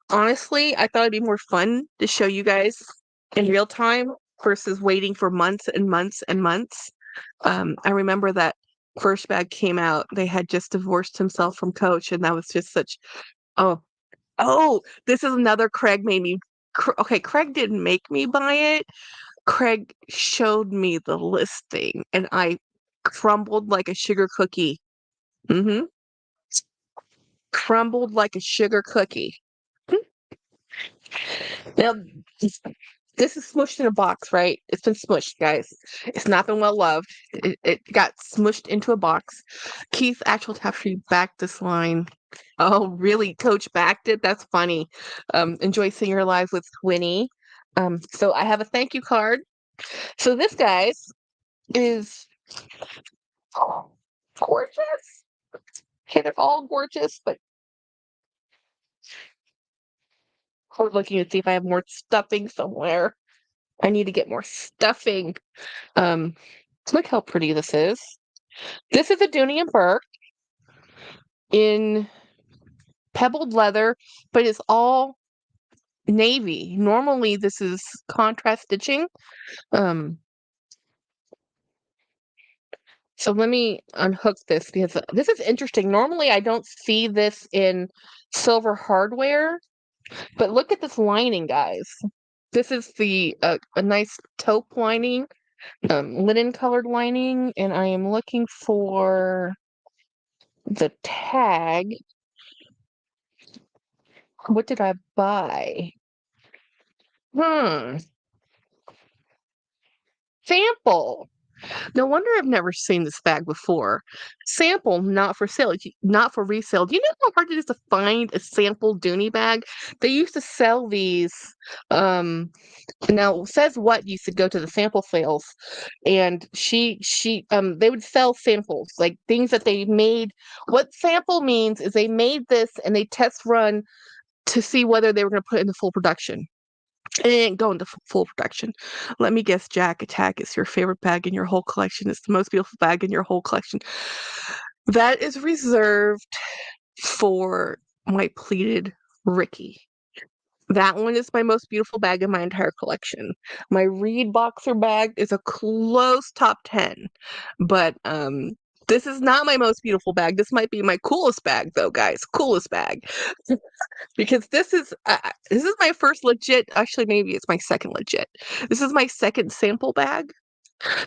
honestly, I thought it'd be more fun to show you guys in real time versus waiting for months and months and months. I remember that first bag came out. They had just divorced himself from Coach, and that was just such. Oh, oh, this is another Craig made me. Okay, Craig didn't make me buy it. Craig showed me the listing and I crumbled like a sugar cookie. Mhm. Crumbled like a sugar cookie. Now, this is smushed in a box, right? It's been smushed, guys. It's not been well loved. It got smushed into a box. Keith Actual Tapestry backed this line. Oh, really? Coach backed it? That's funny. Enjoy seeing your live with Winnie. So I have a thank you card. So this, guys, is gorgeous. Okay, they're all gorgeous, but I was looking to see if I have more stuffing somewhere. I need to get more stuffing. Um, Look how pretty this is. This is a Doney and Bourke in pebbled leather, but it's all navy. Normally, this is contrast stitching. Um, so let me unhook this because this is interesting. Normally, I don't see this in silver hardware, but look at this lining, guys. This is the a nice taupe lining, linen colored lining, and I am looking for. the tag. What did I buy? Hmm. Sample. No wonder I've never seen this bag before. Sample, not for sale, not for resale. Do you know how hard it is to find a sample Dooney bag? They used to sell these. Um, Now it says what used to go to the sample sales, and they would sell samples like things that they made. What sample means is they made this and they test run to see whether they were going to put it into full production. It didn't go into full production. Let me guess, Jack Attack is your favorite bag in your whole collection. It's the most beautiful bag in your whole collection. That is reserved for my pleated Ricky. That one is my most beautiful bag in my entire collection. My Reed boxer bag is a close top 10, but this is not my most beautiful bag. This might be my coolest bag though, guys. Coolest bag. Because this is my first legit, actually maybe it's my second legit. This is my second sample bag.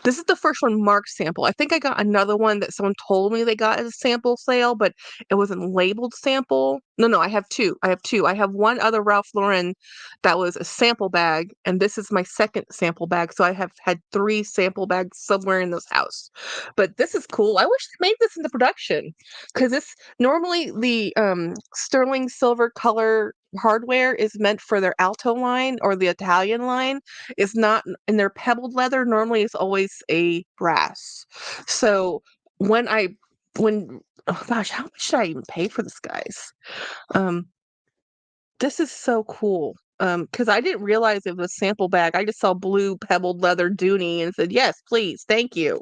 This is the first one marked sample. I think I got another one that someone told me they got as a sample sale, but it wasn't labeled sample. No, I have two. I have one other Ralph Lauren that was a sample bag, and this is my second sample bag. So I have had three sample bags somewhere in this house. But this is cool. I wish they made this into production because this normally the sterling silver color hardware is meant for their Alto line or the Italian line. It's not in their pebbled leather. Normally, it's always a brass. So when I when oh gosh, how much did I even pay for this, guys? Um, this is so cool. Because I didn't realize it was a sample bag. I just saw blue pebbled leather Dooney and said, "Yes, please, thank you."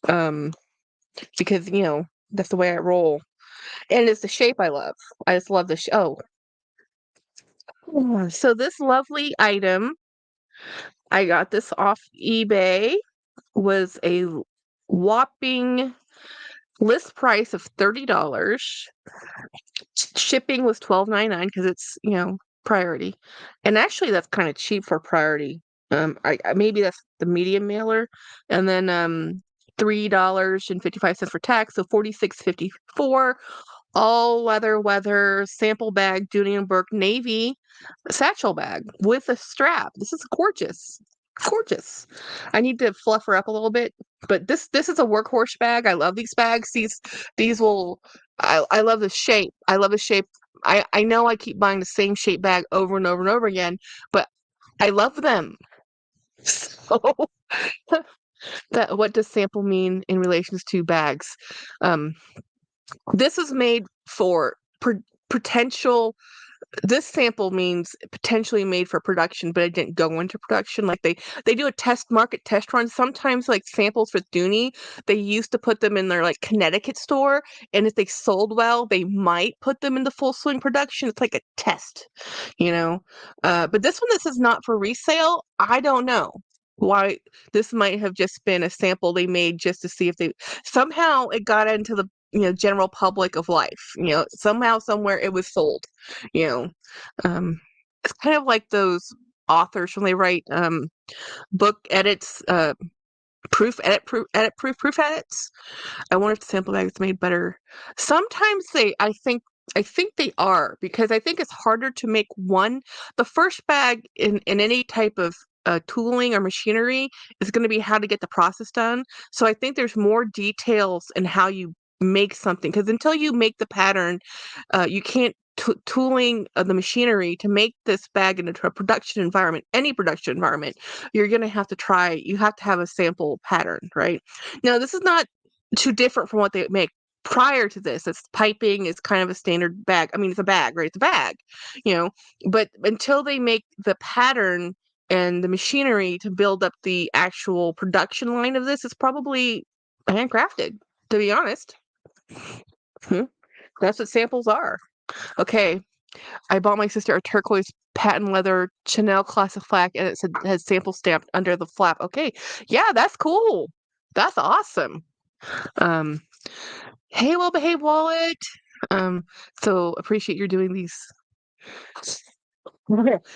Um, because that's the way I roll, and it's the shape I love. I just love the so this lovely item, I got this off eBay, was a whopping list price of $30. Shipping was $12.99 because it's, priority. And actually that's kind of cheap for priority. Maybe that's the medium mailer. And then $3.55 for tax, so $46.54. All leather weather sample bag, Doney and Bourke navy satchel bag with a strap. This is gorgeous. Gorgeous. I need to fluff her up a little bit, but this is a workhorse bag. I love these bags. These will I love the shape. I love the shape. I know I keep buying the same shape bag over and over and over again, but I love them. So that what does sample mean in relations to bags? Um, this is made for potential. This sample means potentially made for production, but it didn't go into production. Like they do a market test run. Sometimes like samples for Dooney, they used to put them in their like Connecticut store, and if they sold well, they might put them into full swing production. It's like a test, you know. But this one, this is not for resale. I don't know why. This might have just been a sample they made just to see if they somehow it got into the general public of life. Somehow somewhere it was sold. you know it's kind of like those authors when they write book edits, proof edits. I wonder if the sample bag is made better. Sometimes I think they are, because I think it's harder to make the first bag in any type of tooling or machinery is going to be how to get the process done. So I think there's more details in how you make something, because until you make the pattern, you can't tooling the machinery to make this bag into a production environment, any production environment. You have to have a sample pattern, right? Now, this is not too different from what they make prior to this. It's piping is kind of a standard bag. I mean, it's a bag, right? It's a bag, you know, but until they make the pattern and the machinery to build up the actual production line of this, it's probably handcrafted, to be honest. That's what samples are. Okay, I bought my sister a turquoise patent leather Chanel classic flap, and it has sample stamped under the flap. Okay, yeah, that's cool. That's awesome. Um, hey, well behaved wallet. So appreciate you're doing these.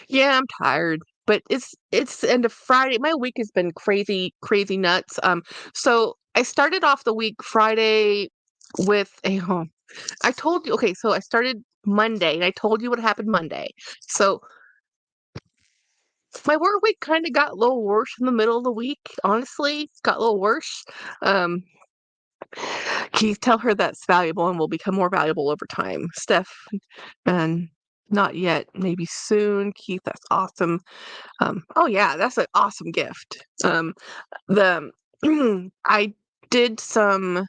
Yeah, I'm tired, but it's the end of Friday. My week has been crazy, crazy nuts. So I started off the week Friday with I told you, okay, so I started Monday and I told you what happened Monday. So my work week kind of got a little worse in the middle of the week. Honestly, got a little worse. Um, Keith, tell her that's valuable and will become more valuable over time. Steph, and not yet, maybe soon. Keith, that's awesome. Oh yeah, that's an awesome gift. The I did some.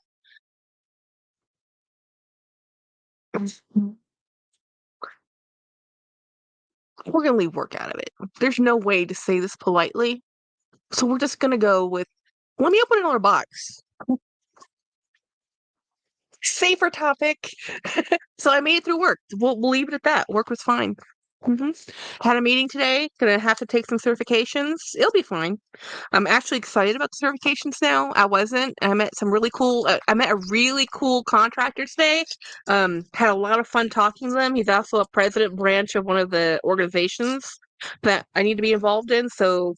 We're gonna leave work out of it. There's no way to say this politely, so we're just gonna go with. Let me open another box. Safer topic. So I made it through work. We'll leave it at that. Work was fine. hmm Had a meeting today. Gonna have to take some certifications. It'll be fine. I'm actually excited about the certifications now. I wasn't. I met some really cool. I met a really cool contractor today. Had a lot of fun talking to them. He's also a president branch of one of the organizations that I need to be involved in. So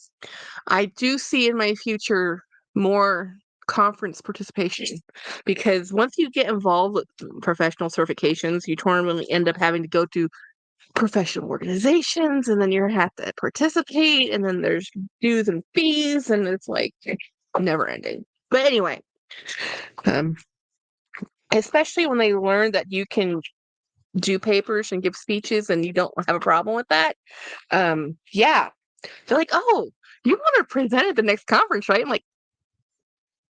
I do see in my future more conference participation because once you get involved with professional certifications, you normally end up having to go to professional organizations and then you have to participate and then there's dues and fees and it's like never ending. But anyway, um, especially when they learn that you can do papers and give speeches and you don't have a problem with that. Yeah, they're like, oh, you want to present at the next conference, right? I'm like,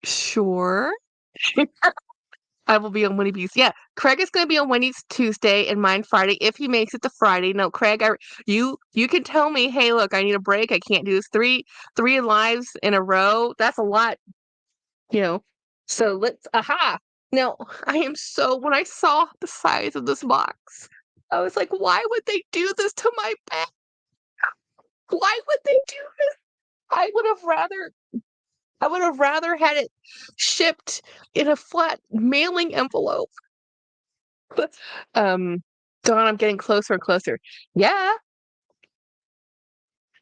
sure. I will be on Winnie B's. Yeah, Craig is going to be on Winnie's Tuesday and mine Friday if he makes it to Friday. No, Craig, you can tell me, hey, look, I need a break. I can't do this three lives in a row. That's a lot, you know. So let's aha. Now I am so when I saw the size of this box, I was like, why would they do this to my bag? Why would they do this? I would have rather I would have rather had it shipped in a flat mailing envelope. Um, Dawn, I'm getting closer and closer. Yeah.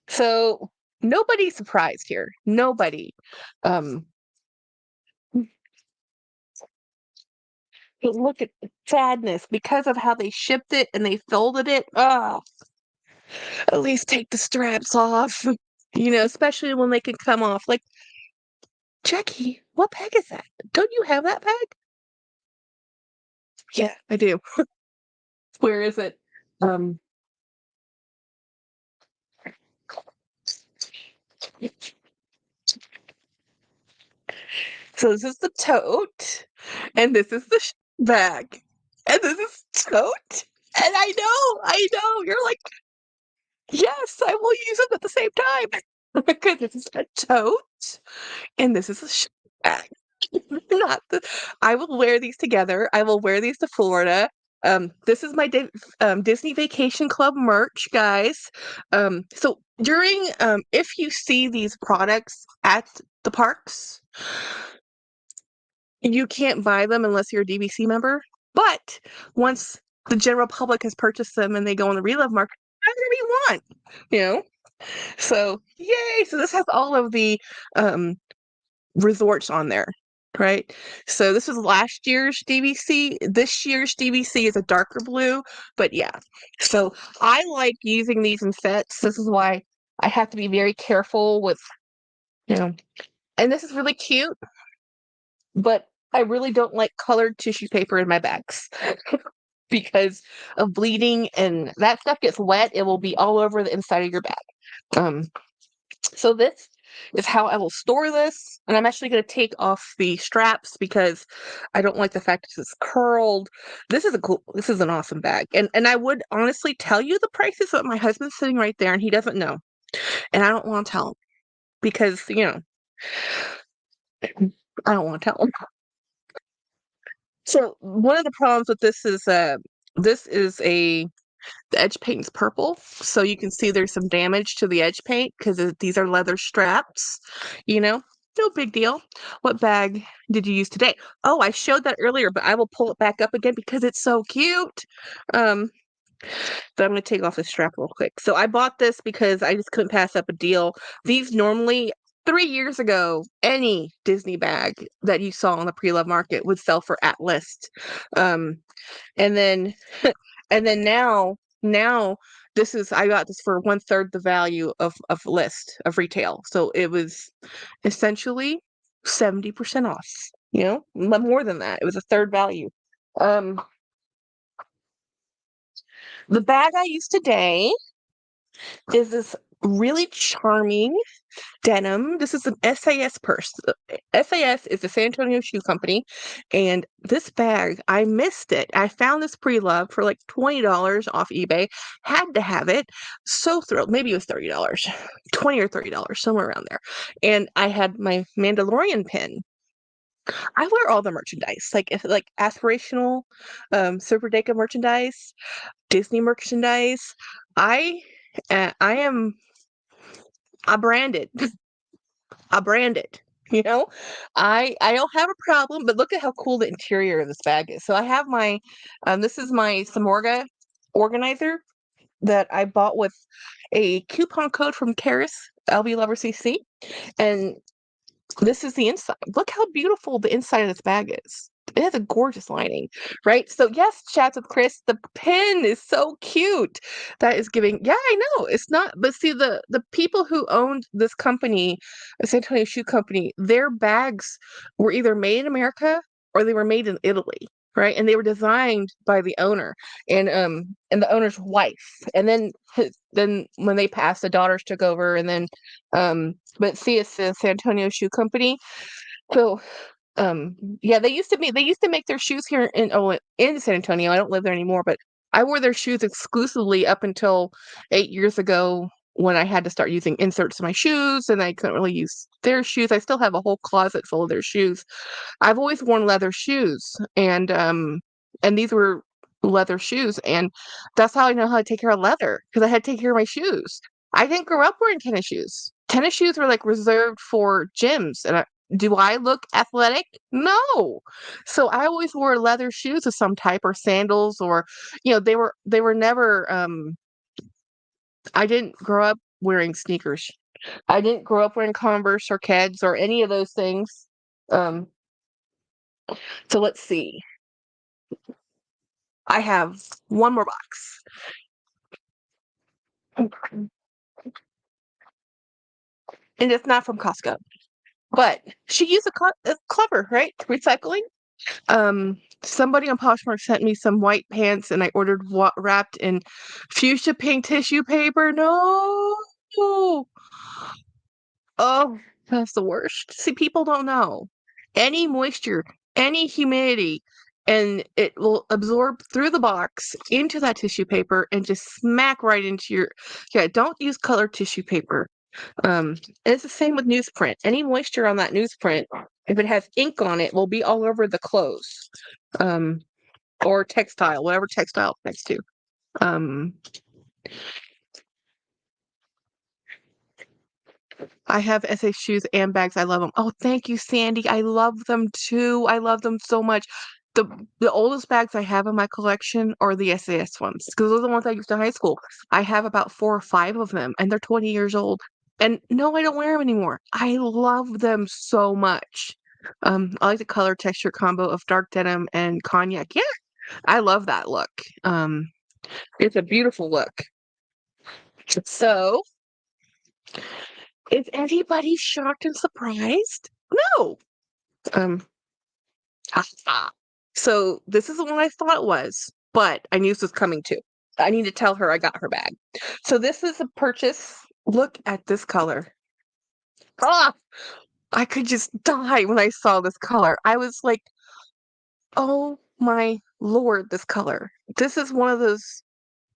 So nobody's surprised here. Nobody. Um, but look at the sadness because of how they shipped it and they folded it. Oh, at least take the straps off. Especially when they can come off. Like, Jackie, what bag is that? Don't you have that bag? Yeah, I do. Where is it? Um, so this is the tote, and this is the bag, and this is tote. And I know, you're like, yes, I will use them at the same time. Because this is a tote, and this is a bag. Not the, I will wear these together. I will wear these to Florida. This is my Disney Vacation Club merch, guys. So during, if you see these products at the parks, you can't buy them unless you're a DVC member. But once the general public has purchased them and they go on the Relove market, whatever you want, you know. So yay! So this has all of the resorts on there, right? So this was last year's DVC. This year's DVC is a darker blue, but yeah. So I like using these in sets. This is why I have to be very careful with, you know. And this is really cute, but I really don't like colored tissue paper in my bags because of bleeding and that stuff gets wet. It will be all over the inside of your bag. Um, so this is how I will store this. And I'm actually going to take off the straps because I don't like the fact that it's curled. This is an awesome bag. And I would honestly tell you the prices, but my husband's sitting right there and he doesn't know. And I don't want to tell him because, I don't want to tell him. So one of the problems with this is the edge paint is purple, so you can see there's some damage to the edge paint because these are leather straps, no big deal. What bag did you use today? Oh, I showed that earlier, but I will pull it back up again because it's so cute. Um, but I'm going to take off the strap real quick. So I bought this because I just couldn't pass up a deal. These normally 3 years ago, any Disney bag that you saw on the pre-love market would sell for at list. Um, and then and then now I got this for 1/3 the value of list of retail. So it was essentially 70% off, more than that. It was a third value. Um, the bag I use today is this really charming denim. This is an SAS purse. SAS is the San Antonio Shoe Company, and this bag, I missed it. I found this pre-loved for like $20 off eBay. Had to have it. So thrilled. Maybe it was $30, 20 or $30, somewhere around there. And I had my Mandalorian pin. I wear all the merchandise, like if like aspirational, Super Deca merchandise, Disney merchandise. I I am I branded. I brand it. You know, I don't have a problem, but look at how cool the interior of this bag is. So I have my this is my Samorga organizer that I bought with a coupon code from Karis, LB Lover CC, and this is the inside. Look how beautiful the inside of this bag is. It has a gorgeous lining, right? So yes, chats with Chris, the pin is so cute. That is giving, yeah, I know. It's not, but see the people who owned this company, the San Antonio Shoe Company, their bags were either made in America or they were made in Italy, right? And they were designed by the owner and the owner's wife. And then when they passed, the daughters took over, and then but see, it's the San Antonio Shoe Company. So yeah, they used to make their shoes here in San Antonio. I don't live there anymore, but I wore their shoes exclusively up until 8 years ago when I had to start using inserts in my shoes and I couldn't really use their shoes. I still have a whole closet full of their shoes. I've always worn leather shoes, and these were leather shoes, and that's how I know how to take care of leather, because I had to take care of my shoes. I didn't grow up wearing tennis shoes. Tennis shoes were like reserved for gyms, and do I look athletic? No. So I always wore leather shoes of some type, or sandals, or they were never I didn't grow up wearing sneakers. I didn't grow up wearing Converse or Keds or any of those things. Um so let's see. I have one more box. And it's not from Costco. But she used it's clever, right? Recycling. Somebody on Poshmark sent me some white pants, and I ordered wrapped in fuchsia pink tissue paper. No. Oh, that's the worst. See, people don't know. Any moisture, any humidity, and it will absorb through the box into that tissue paper and just smack right into your. Yeah, don't use colored tissue paper. And it's the same with newsprint. Any moisture on that newsprint, if it has ink on it, will be all over the clothes. Um, or textile, whatever textile it's next to. Um, I have SA shoes and bags. I love them. Oh, thank you, Sandy. I love them too. I love them so much. The the oldest bags I have in my collection are the SAS ones, because those are the ones I used in high school. I have about 4 or 5 of them, and they're 20 years old. And no, I don't wear them anymore. I love them so much. I like the color texture combo of dark denim and cognac. Yeah, I love that look. It's a beautiful look. So, is anybody shocked and surprised? No. Um, so this is the one I thought it was, but I knew this was coming too. I need to tell her I got her bag. So this is a purchase. Look at this color. Ah, I could just die when I saw this color. I was like, oh my Lord, this color. This is one of those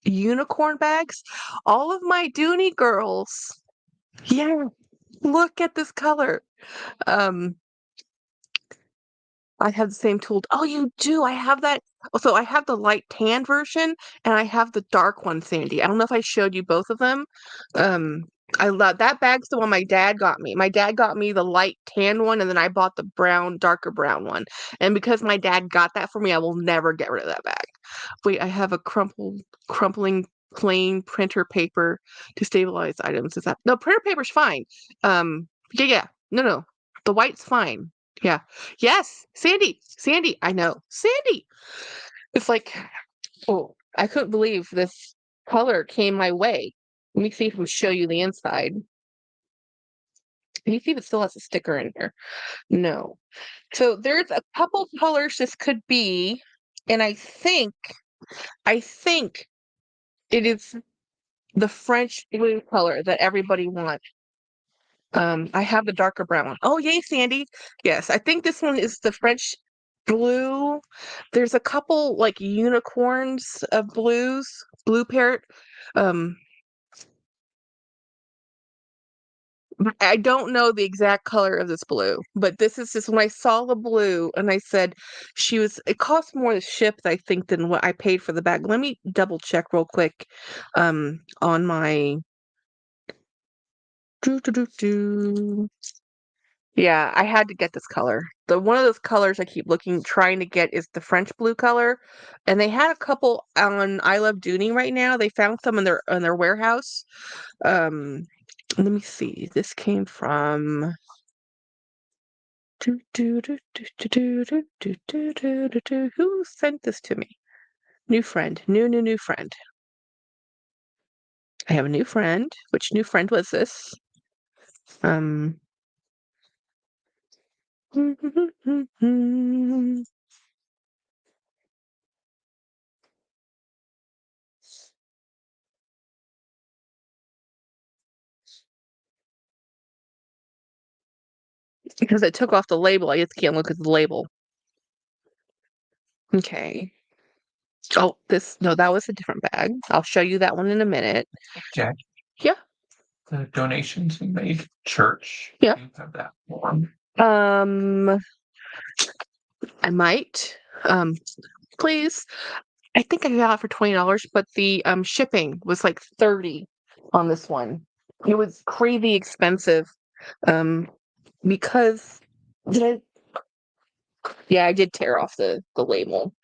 unicorn bags. All of my Dooney girls. Yeah, look at this color. Um, I have the same tool. Oh, you do. I have that. So I have the light tan version and I have the dark one, Sandy. I don't know if I showed you both of them. Um, I love that bag's the one my dad got me. My dad got me the light tan one, and then I bought the brown, darker brown one. And because my dad got that for me, I will never get rid of that bag. Wait, I have a crumpling plain printer paper to stabilize items. Is that no printer paper's fine. Yeah. No. The white's fine. Yeah. Yes. Sandy. I know. Sandy. It's like, oh, I couldn't believe this color came my way. Let me see if I can show you the inside. Can you see if it still has a sticker in here? No. So there's a couple colors this could be, and I think it is the French blue color that everybody wants. I have the darker brown one. Oh, yay, Sandy. Yes, I think this one is the French blue. There's a couple like unicorns of blue parrot. Um, I don't know the exact color of this blue, but this is just when I saw the blue and I said it cost more to ship, I think, than what I paid for the bag. Let me double check real quick on my do do do do. Yeah, I had to get this color. The one of those colors I keep trying to get is the French blue color, and they had a couple on I Love Dooney right now. They found some in their warehouse. Um, Let me see. This came from who sent this to me? New friend. New friend. I have a new friend. Which new friend was this? Um, because I took off the label, I just can't look at the label. Okay. Oh, no, that was a different bag. I'll show you that one in a minute. Jack, Yeah, the donations we made church. Yeah. You have that form. I might. Please. I think I got it for $20, but the shipping was like 30 on this one. It was crazy expensive. Because I did tear off the label.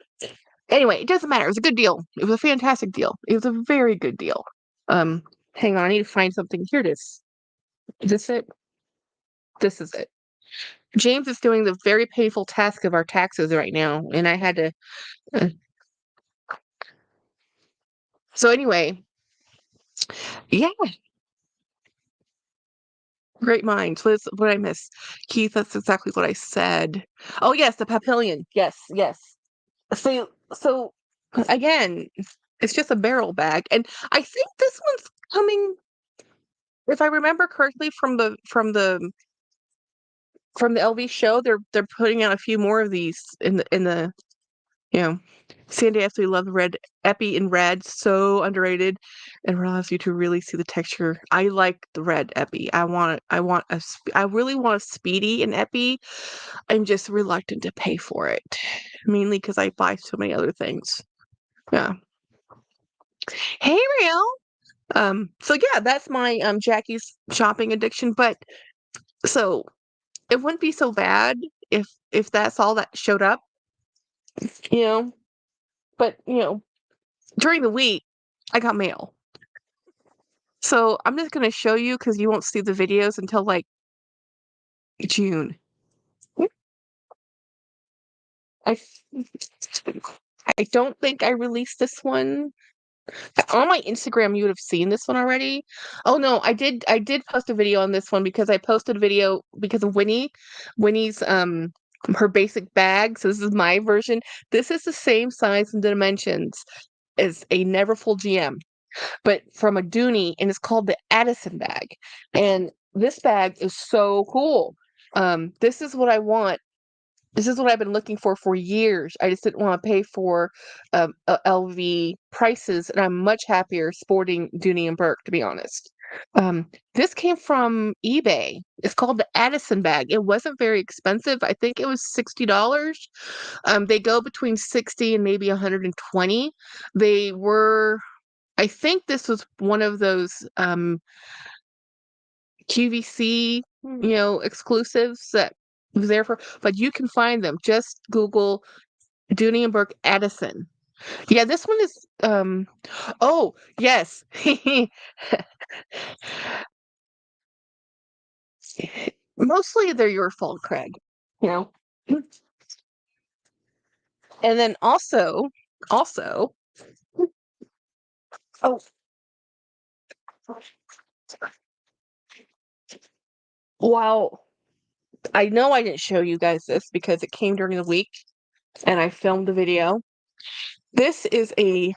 Anyway, it doesn't matter. It was a good deal. It was a fantastic deal. It was a very good deal. Um, Hang on, I need to find something. Here it is. Is this it? This is it. James is doing the very painful task of our taxes right now, and I had to. Uh, so anyway, yeah, great minds. What did I miss? Keith, that's exactly what I said. Oh yes, the papillion. Yes. So again, it's just a barrel bag, and I think this one's coming, if I remember correctly, from the LV show. They're putting out a few more of these in the you know. Sandy absolutely love the red epi in red, so underrated, and allows you to really see the texture. I like the red epi. I really want a speedy in epi. I'm just reluctant to pay for it, mainly because I buy so many other things. Yeah. Hey, Real. So yeah, that's my Jackie's shopping addiction. But so it wouldn't be so bad if that's all that showed up, you know. But during the week, I got mail. So I'm just gonna show you because you won't see the videos until like June. I I don't think I released this one. On my Instagram, you would have seen this one already. Oh no, I did post a video on this one because I posted a video because of Winnie's her basic bag. So this is my version. This is the same size and dimensions as a Neverfull GM, but from a Dooney, and it's called the Addison bag. And this bag is so cool. This is what I want. This is what I've been looking for years. I just didn't want to pay for LV prices, and I'm much happier sporting Doney and Bourke, to be honest. This came from eBay. It's called the Addison bag. It wasn't very expensive. I think it was $60. They go between 60 and maybe 120. They were. I think this was one of those QVC, exclusives that was there for, but you can find them. Just Google Doney and Bourke Addison. Yeah, this one is oh, yes. Mostly they're your fault, Craig. You know? And then also, oh, while I know I didn't show you guys this because it came during the week and I filmed the video. This is a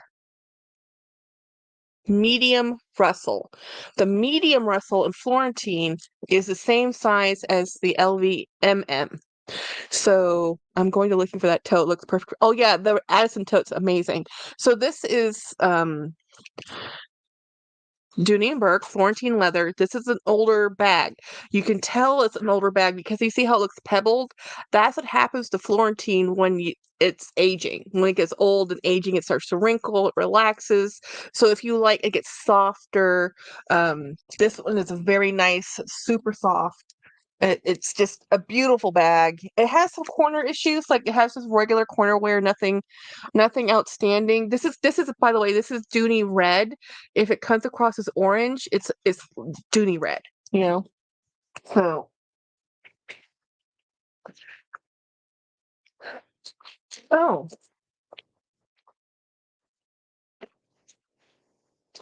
medium Russell. The medium Russell in Florentine is the same size as the LVMM. So I'm going to looking for that tote. It looks perfect. Oh yeah, the Addison tote's amazing. So this is Doney and Bourke, Florentine leather. This is an older bag. You can tell it's an older bag because you see how it looks pebbled. That's what happens to Florentine when it's aging. When it gets old and aging, it starts to wrinkle, it relaxes. So if you like, it gets softer. This one is a very nice, super soft. It's just a beautiful bag. It has some corner issues, like it has just regular corner wear, nothing outstanding. This is by the way, this is Dooney red. If it comes across as orange, it's Dooney red, you know? So oh,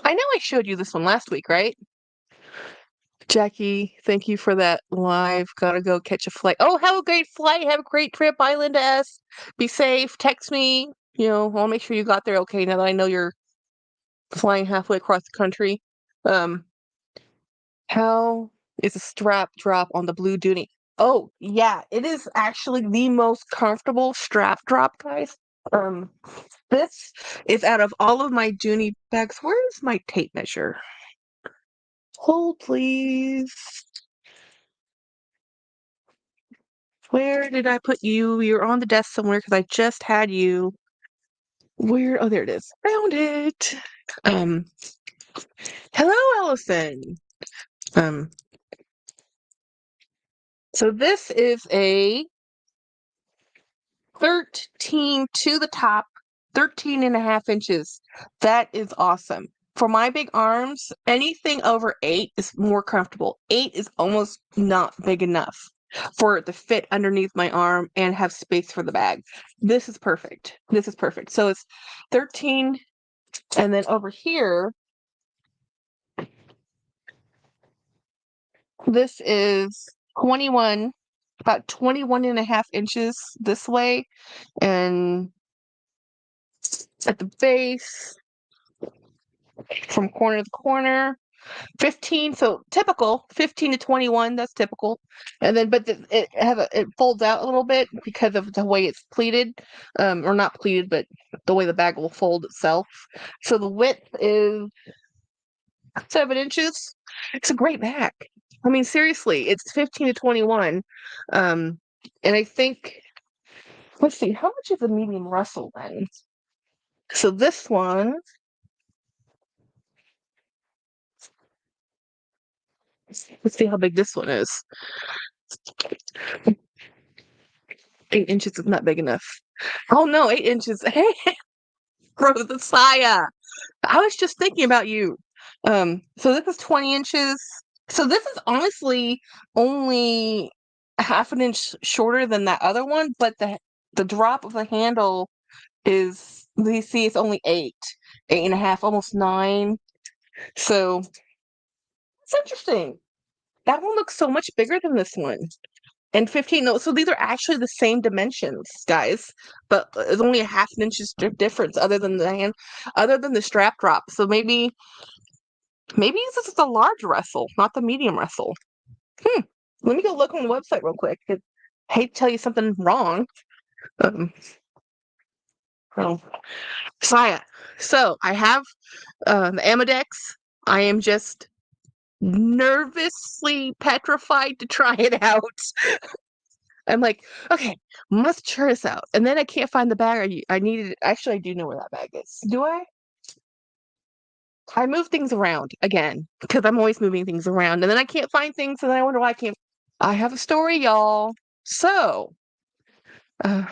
I know I showed you this one last week, right? Jackie, thank you for that live. Gotta go catch a flight. Oh, have a great flight. Have a great trip. Bye, Linda S. Be safe. Text me. You know, I'll make sure you got there okay now that I know you're flying halfway across the country. Um, how is a strap drop on the blue Dooney? Oh, yeah, it is actually the most comfortable strap drop, guys. Um, this is out of all of my Dooney bags. Where is my tape measure? Hold, please. Where did I put you? You're on the desk somewhere because I just had you. Where? Oh, there it is. Found it. Um, hello, Allison. Um, so this is a 13 to the top, 13 and a half inches. That is awesome. For my big arms, anything over 8 is more comfortable. 8 is almost not big enough for it to fit underneath my arm and have space for the bag. This is perfect. This is perfect. So it's 13, and then over here, this is 21, about 21 and a half inches this way, and at the base, from corner to corner, 15, so typical 15 to 21, that's typical. And then but it folds out a little bit because of the way it's pleated, or not pleated, but the way the bag will fold itself. So the width is 7 inches. It's a great bag. I mean, seriously, it's 15 to 21. And I think, let's see, how much is a medium Russell then? So this one, let's see how big this one is. 8 inches is not big enough. Oh no, 8 inches. Hey, Rosasiah. I was just thinking about you. So this is 20 inches. So this is honestly only a half an inch shorter than that other one, but the drop of the handle is, you see, it's only 8 and a half, almost 9. So it's interesting. That one looks so much bigger than this one. And 15, no, so these are actually the same dimensions, guys, but it's only a half an inch difference other than the strap drop. So maybe this is the large Russell, not the medium Russell. Let me go look on the website real quick. I hate to tell you something wrong. Um, oh, Saya. So I have the Amadex. I am just nervously petrified to try it out. I'm like, okay, must try this out. And then I can't find the bag. I needed it. Actually, I do know where that bag is. Do I? I move things around again because I'm always moving things around. And then I can't find things. And then I wonder why I can't. I have a story, y'all. So, uh,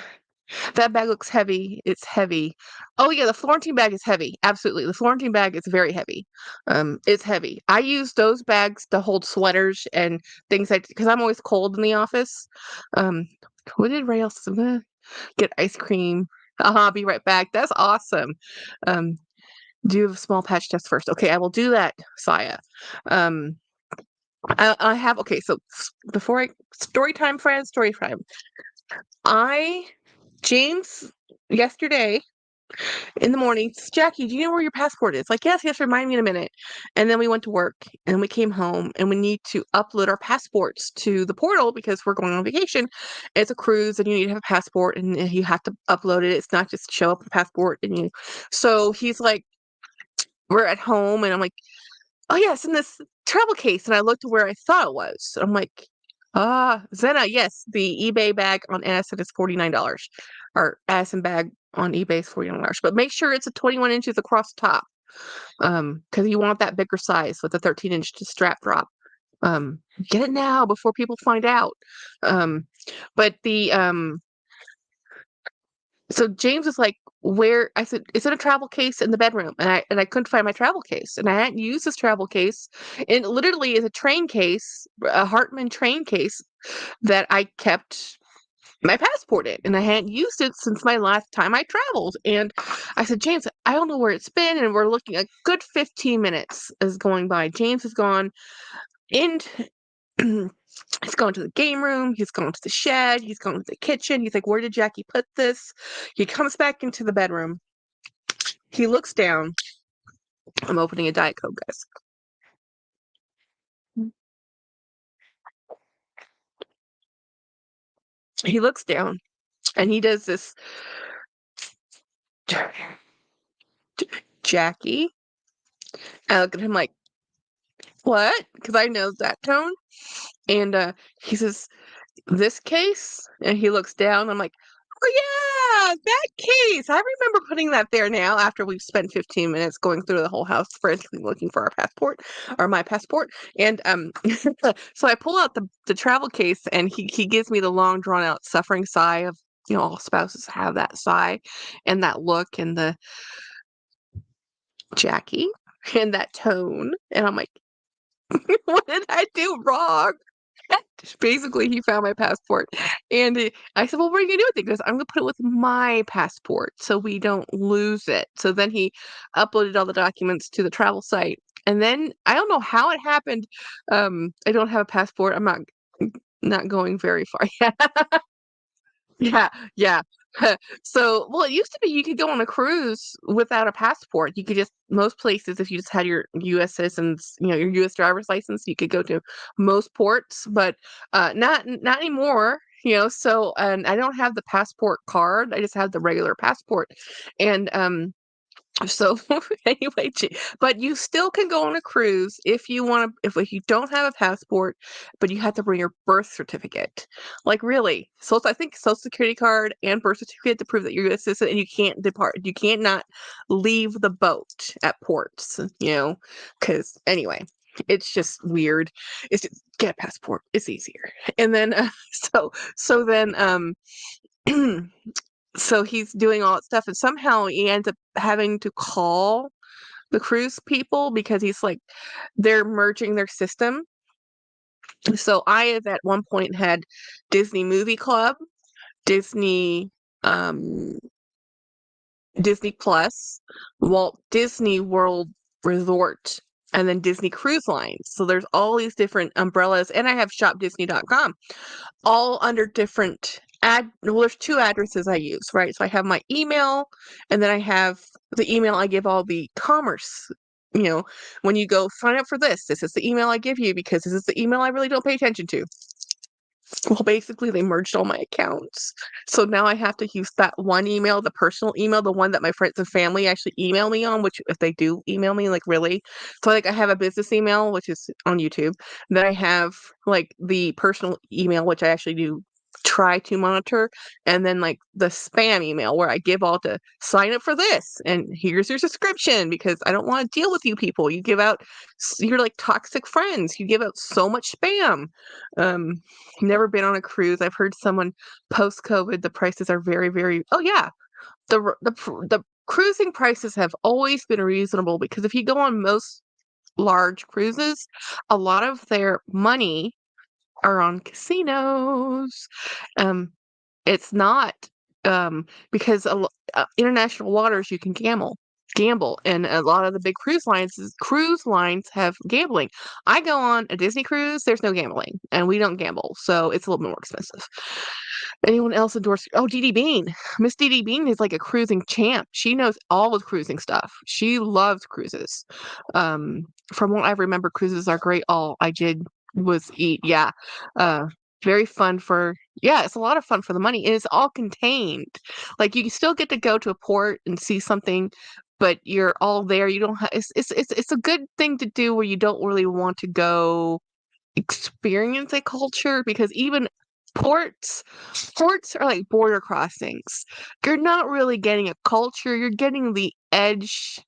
That bag looks heavy. It's heavy. Oh yeah, the Florentine bag is heavy. Absolutely. The Florentine bag is very heavy. It's heavy. I use those bags to hold sweaters and things like because I'm always cold in the office. Um, what did Ray else get ice cream? I'll be right back. That's awesome. Um, do a small patch test first. Okay, I will do that, Saya. Um, I have okay. So before I story time, friends, story time. I James yesterday in the morning, Jackie, do you know where your passport is? Like, yes, yes, remind me in a minute. And then we went to work and we came home and we need to upload our passports to the portal because we're going on vacation. It's a cruise and you need to have a passport and you have to upload it. It's not just show up a passport and you. So he's like, we're at home and I'm like, oh yeah, it's in this travel case. And I looked to where I thought it was. I'm like, Zena, yes, the eBay bag on Addison is $49. Or Addison bag on eBay is $49. But make sure it's a 21 inches across the top. Because you want that bigger size with a 13-inch strap drop. Get it now before people find out. But the so James was like, where I said, it's in a travel case in the bedroom. And I couldn't find my travel case. And I hadn't used this travel case. And it literally is a train case, a Hartman train case that I kept my passport in. And I hadn't used it since my last time I traveled. And I said, James, I don't know where it's been. And we're looking a good 15 minutes is going by. James has gone into he's gone to the game room, he's gone to the shed, he's gone to the kitchen. He's like, where did Jackie put this? He comes back into the bedroom. He looks down. I'm opening a Diet Coke, guys. He looks down and he does this. Jackie. I look at him like, what? Because I know that tone. And he says, this case? And he looks down. I'm like, oh yeah, that case. I remember putting that there now after we've spent 15 minutes going through the whole house frantically looking for our passport or my passport. And so I pull out the travel case and he gives me the long drawn out suffering sigh of, all spouses have that sigh and that look and the Jackie and that tone. And I'm like, what did I do wrong? Basically, he found my passport. And I said, well, what are you going to do with it? He goes, I'm going to put it with my passport so we don't lose it. So then he uploaded all the documents to the travel site. And then I don't know how it happened. I don't have a passport. I'm not going very far yet. Yeah, yeah. So, well, it used to be you could go on a cruise without a passport. You could just most places if you just had your U.S. citizens, your U.S. driver's license, you could go to most ports, but not anymore. So and I don't have the passport card. I just have the regular passport, and so anyway, but you still can go on a cruise if you want to, if you don't have a passport, but you have to bring your birth certificate. Like really. So I think social security card and birth certificate to prove that you're a citizen and you can't depart. You can't not leave the boat at ports, because anyway, it's just weird. It's just get a passport. It's easier. And then so then so he's doing all that stuff and somehow he ends up having to call the cruise people because he's like they're merging their system. So I have at one point had Disney Movie Club, Disney um Disney Plus, Walt Disney World Resort, and then Disney Cruise Lines. So there's all these different umbrellas and I have shopdisney.com all under different well, there's two addresses I use, right? So I have my email and then I have the email I give all the commerce. When you go sign up for this is the email I give you because this is the email I really don't pay attention to. Well, basically they merged all my accounts. So now I have to use that one email, the personal email, the one that my friends and family actually email me on, which if they do email me, like really. So like I have a business email, which is on YouTube. Then I have like the personal email, which I actually do try to monitor, and then like the spam email where I give all to sign up for this and here's your subscription because I don't want to deal with you people. You give out, you're like toxic friends. You give out so much spam. Never been on a cruise. I've heard someone post COVID, the prices are very, very, oh yeah. The cruising prices have always been reasonable because if you go on most large cruises, a lot of their money are on casinos. Um, it's not because international waters you can gamble, and a lot of the big cruise lines have gambling. I go on a Disney cruise, there's no gambling, and we don't gamble, so it's a little bit more expensive. Anyone else endorse? Oh, DD Bean. Miss DD Bean is like a cruising champ. She knows all of cruising stuff. She loves cruises. From what I remember, cruises are great. All I did was eat. Yeah. Very fun yeah, it's a lot of fun for the money. And it's all contained. Like you still get to go to a port and see something, but you're all there. You don't have it's a good thing to do where you don't really want to go experience a culture because even ports are like border crossings. You're not really getting a culture, you're getting the edge,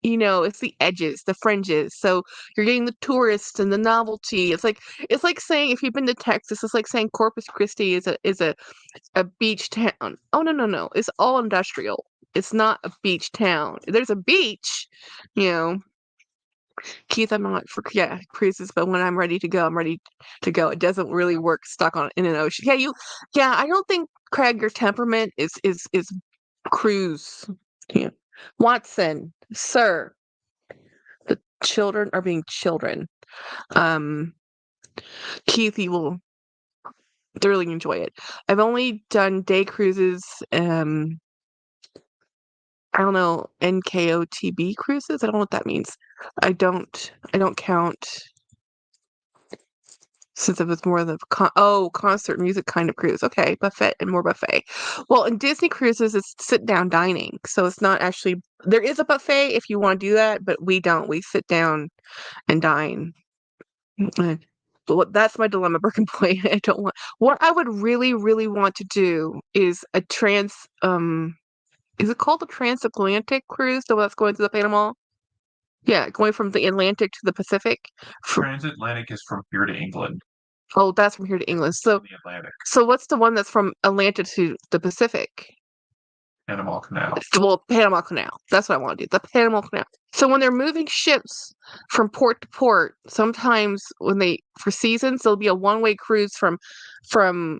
it's the edges, the fringes. So you're getting the tourists and the novelty. It's like saying if you've been to Texas, it's like saying Corpus Christi is a beach town. Oh no. It's all industrial. It's not a beach town. There's a beach, you know, Keith, I'm not for cruises, but when I'm ready to go, I'm ready to go. It doesn't really work stuck on in an ocean. I don't think Craig, your temperament is cruise. Yeah. Watson, sir, the children are being children. Um, Keith, you will thoroughly enjoy it. I've only done day cruises. I don't know, NKOTB cruises. I don't know what that means. I don't count since it was more of the concert music kind of cruise. Okay, buffet and more buffet. Well, in Disney cruises, it's sit down dining, so it's not actually. There is a buffet if you want to do that, but we don't. We sit down and dine. But that's my dilemma, Broken Boy. I don't want. What I would really, really want to do is a Is it called the transatlantic cruise? The one that's going to the Panama? Yeah, going from the Atlantic to the Pacific. Transatlantic is from here to England, Oh, that's from here to England. So, the Atlantic, what's the one that's from Atlanta to the Pacific? Panama Canal. Well, Panama Canal. That's what I want to do. The Panama Canal. So when they're moving ships from port to port, sometimes for seasons, there'll be a one-way cruise from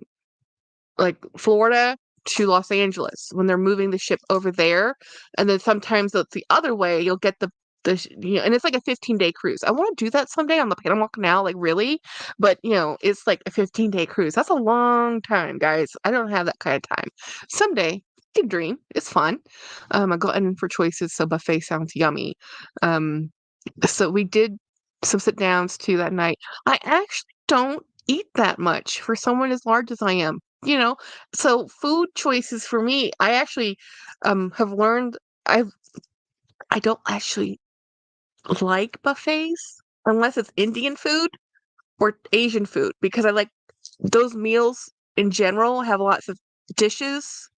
like Florida to Los Angeles when they're moving the ship over there, and then sometimes it's the other way. You'll get and it's like a 15-day cruise. I want to do that someday on the Panama Canal, like really, but it's like a 15-day cruise. That's a long time, guys. I don't have that kind of time. Someday, you can dream. It's fun. I go in for choices, so buffet sounds yummy. So we did some sit downs too that night. I actually don't eat that much for someone as large as I am. So food choices for me, I actually have learned I don't actually like buffets unless it's Indian food or Asian food because I like those meals in general have lots of dishes,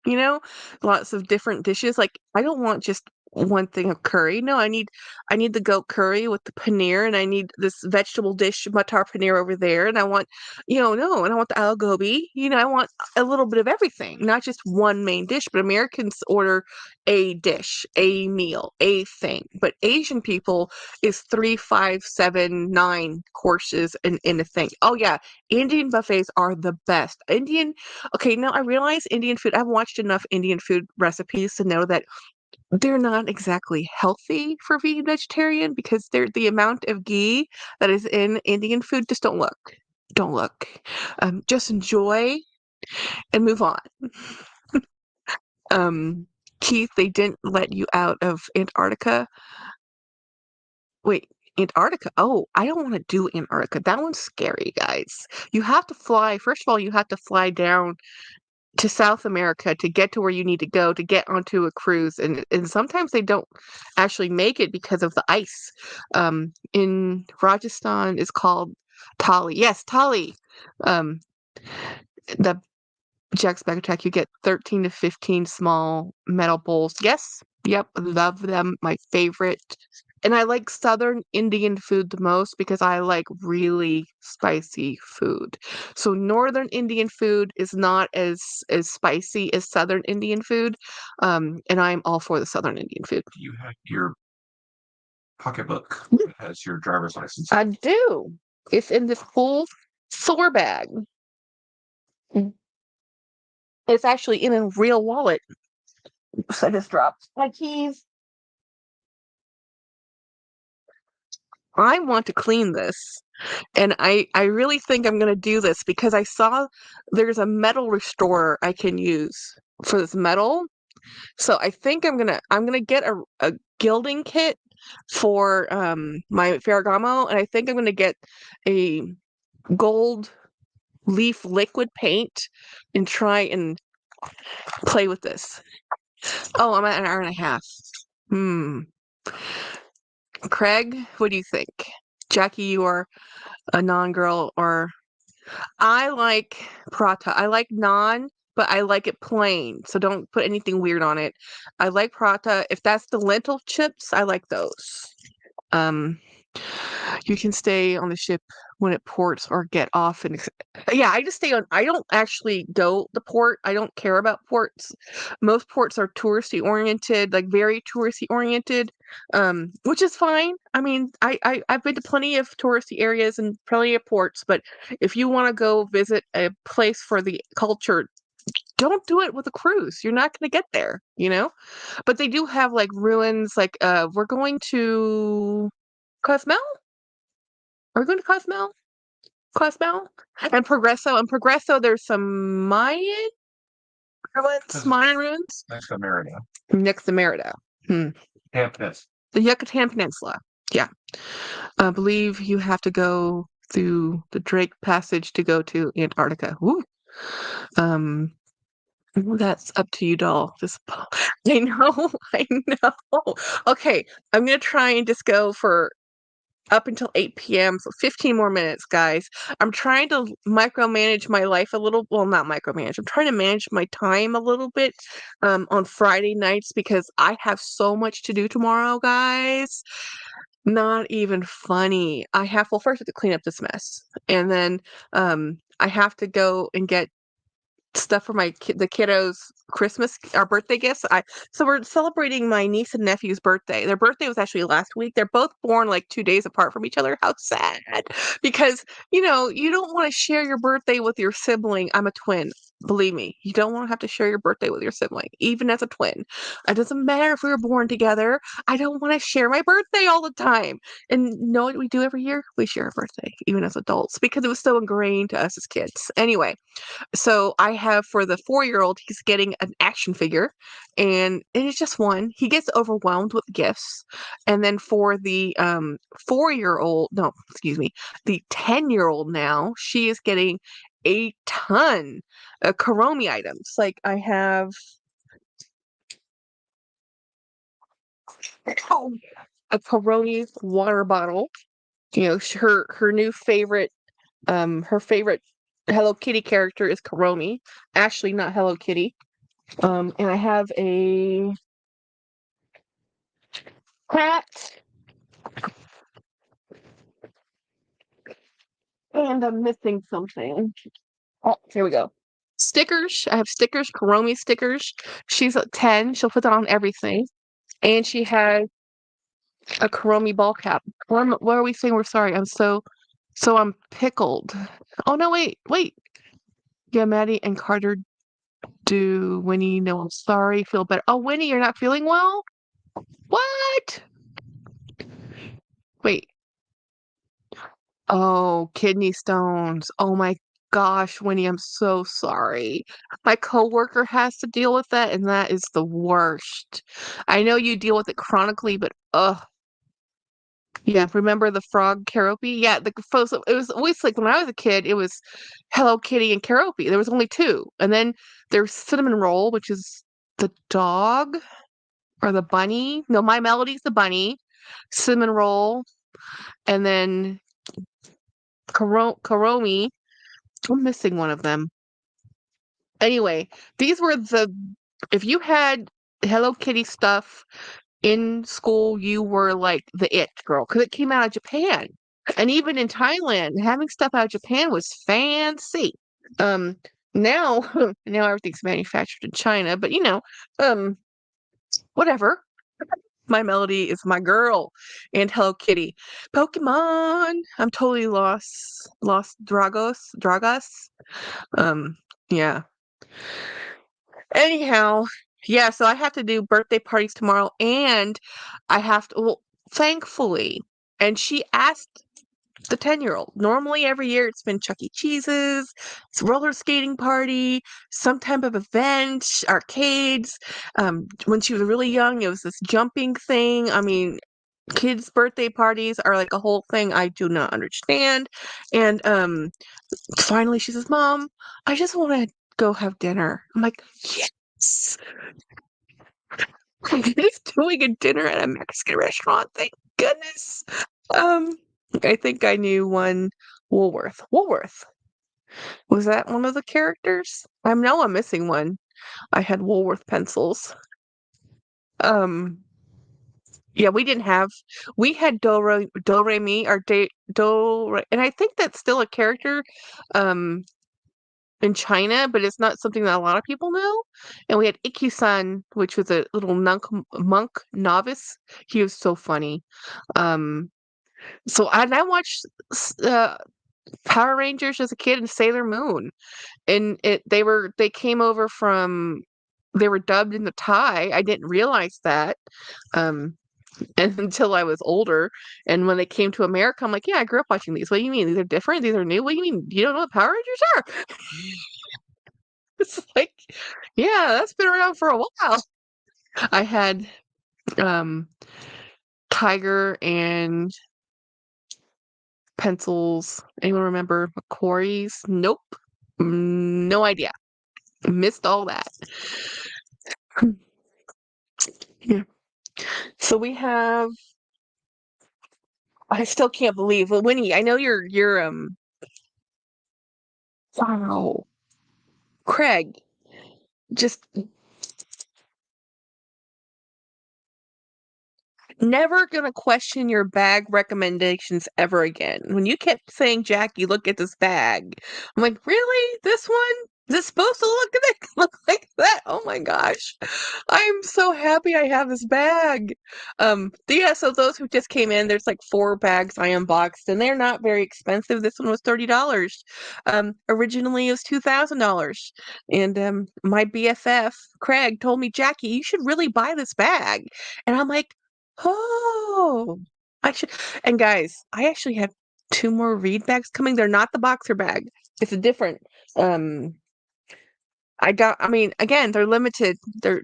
lots of different dishes. Like I don't want just one thing of curry. No, I need the goat curry with the paneer, and I need this vegetable dish, matar paneer over there, and I want, no, and I want the al gobi. I want a little bit of everything, not just one main dish. But Americans order a dish, a meal, a thing. But Asian people is 3, 5, 7, 9 courses in a thing. Oh yeah, Indian buffets are the best. Okay, now I realize Indian food, I've watched enough Indian food recipes to know that they're not exactly healthy for vegan vegetarian because the amount of ghee that is in Indian food, just don't look. Don't look. Just enjoy and move on. Keith, they didn't let you out of Antarctica. Wait, Antarctica? Oh, I don't want to do Antarctica. That one's scary, guys. You have to fly. First of all, you have to fly down to South America to get to where you need to go to get onto a cruise, and sometimes they don't actually make it because of the ice. In Rajasthan, it's called Tali. Yes, Tali. Um, the Jack's Back Attack, you get 13 to 15 small metal bowls. Yes, yep, love them. My favorite. And I like Southern Indian food the most because I like really spicy food. So Northern Indian food is not as spicy as Southern Indian food. And I'm all for the Southern Indian food. You have your pocketbook that has your driver's license. I do. It's in this cool silver bag. It's actually in a real wallet. So I just dropped my keys. I want to clean this. And I really think I'm going to do this because I saw there's a metal restorer I can use for this metal. So I think I'm gonna get a gilding kit for my Ferragamo, and I think I'm gonna get a gold leaf liquid paint and try and play with this. Oh, I'm at an hour and a half. Hmm. Craig, what do you think? Jackie, you are a non-girl, or I like prata. I like naan, but I like it plain. So don't put anything weird on it. I like prata. If that's the lentil chips, I like those. Um, you can stay on the ship when it ports or get off and yeah, I just stay on. I don't actually go the port. I don't care about ports. Most ports are touristy oriented, like very touristy oriented, which is fine. I mean, I've been to plenty of touristy areas and plenty of ports, but if you want to go visit a place for the culture, don't do it with a cruise. You're not going to get there, you know? But they do have like ruins, like we're going to Cozumel? Are we going to Cozumel? Cozumel? And Progresso. And Progresso, there's some Mayan ruins. Mayan ruins? Next to Merida. Next to Merida. Hmm. Hampness. The Yucatan Peninsula. Yeah. I believe you have to go through the Drake Passage to go to Antarctica. Woo. Um, that's up to you, doll. Just, I know, I know. Okay, I'm gonna try and just go for up until 8 p.m. So 15 more minutes, guys. I'm trying to micromanage my life a little. Well, not micromanage. I'm trying to manage my time a little bit on Friday nights because I have so much to do tomorrow, guys. Not even funny. Well, first I have to clean up this mess. And then I have to go and get stuff for the kiddos Christmas our birthday gifts. So we're celebrating my niece and nephew's birthday. Their birthday was actually last week. They're both born like 2 days apart from each other. How sad. Because you don't want to share your birthday with your sibling. I'm a twin. Believe me, you don't want to have to share your birthday with your sibling, even as a twin. It doesn't matter if we were born together. I don't want to share my birthday all the time. And know what we do every year? We share our birthday, even as adults, because it was so ingrained to us as kids. Anyway, so I have for the 4-year-old, he's getting an action figure, and it's just one. He gets overwhelmed with gifts. And then for the 4-year-old, no, excuse me, the 10-year-old now, she is getting a ton of Karomi items. Like I have a Karomi water bottle. Her new favorite, her favorite Hello Kitty character is Karomi. Ashley, not Hello Kitty. And I have a cat, and I'm missing something. Oh, here we go. Stickers. I have stickers, Karomi stickers. She's at 10. She'll put that on everything. And she has a Karomi ball cap. What are we saying? We're sorry. I'm pickled. Oh no, wait. Yeah, Maddie and Carter do. Winnie, no, I'm sorry. Feel better. Oh, Winnie, you're not feeling well? What? Wait. Oh, kidney stones. Oh my gosh, Winnie, I'm so sorry. My coworker has to deal with that, and that is the worst. I know you deal with it chronically, but ugh. Yeah, remember the frog Keroppi? Yeah, it was always like when I was a kid, it was Hello Kitty and Keroppi. There was only two. And then there's Cinnamon Roll, which is the dog or the bunny. No, My Melody's the bunny. Cinnamon Roll, and then Karomi. I'm missing one of them. Anyway, these were if you had Hello Kitty stuff in school, you were like the it girl because it came out of Japan. And even in Thailand, having stuff out of Japan was fancy. Um, now, now everything's manufactured in China, but um, whatever. My Melody is my girl, and Hello Kitty. Pokemon. I'm totally lost Dragos. Um, yeah. Anyhow, yeah, so I have to do birthday parties tomorrow and I have to, well, thankfully, and she asked the 10-year-old. Normally every year it's been Chuck E. Cheese's, it's a roller skating party, some type of event, arcades. When she was really young, it was this jumping thing. I mean, kids' birthday parties are like a whole thing I do not understand. And finally she says, Mom, I just want to go have dinner. I'm like, yes. He's doing a dinner at a Mexican restaurant. Thank goodness. Um, I think I knew one. Woolworth. Woolworth. Was that one of the characters? I know I'm missing one. I had Woolworth pencils. Um, yeah, we had Do Re Mi or Do Re, and I think that's still a character um in China, but it's not something that a lot of people know. And we had Ikkyu-san, which was a little monk novice. He was so funny. Um, and I watched Power Rangers as a kid and Sailor Moon, and they came over from they were dubbed into Thai. I didn't realize that um, and until I was older. And when they came to America, I'm like, yeah, I grew up watching these. What do you mean these are different? These are new? What do you mean you don't know what Power Rangers are? It's like, yeah, that's been around for a while. I had um Tiger and pencils. Anyone remember McQuarrie's? Nope. No idea. Missed all that. Yeah. So we have I still can't believe. Well, Winnie, I know you're wow. Craig, just never gonna question your bag recommendations ever again. When you kept saying, Jackie, look at this bag. I'm like, really? This one? Is it supposed to look like that? Oh my gosh. I'm so happy I have this bag. Yeah, so those who just came in, there's like 4 bags I unboxed, and they're not very expensive. This one was $30. Originally it was $2,000. And my BFF, Craig, told me, Jackie, you should really buy this bag. And I'm like, oh, I should. And guys, I actually have 2 more Reed bags coming. They're not the boxer bag. It's a different. Um, I mean, again, they're limited.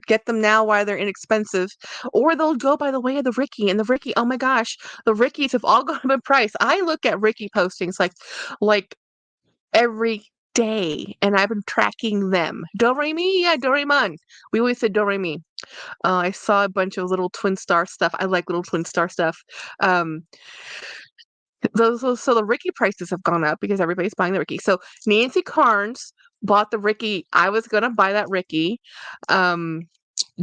Get them now while they're inexpensive, or they'll go by the way of the Ricky. And the Ricky, oh my gosh, the Rickies have all gone up in price. I look at Ricky postings like every day, and I've been tracking them. Do Re Mi, yeah, Doraemon. We always said Do Re Mi. I saw a bunch of little twin star stuff. I like little twin star stuff. Um, so the Ricky prices have gone up because everybody's buying the Ricky. So Nancy Carnes bought the Ricky. I was gonna buy that Ricky. Um,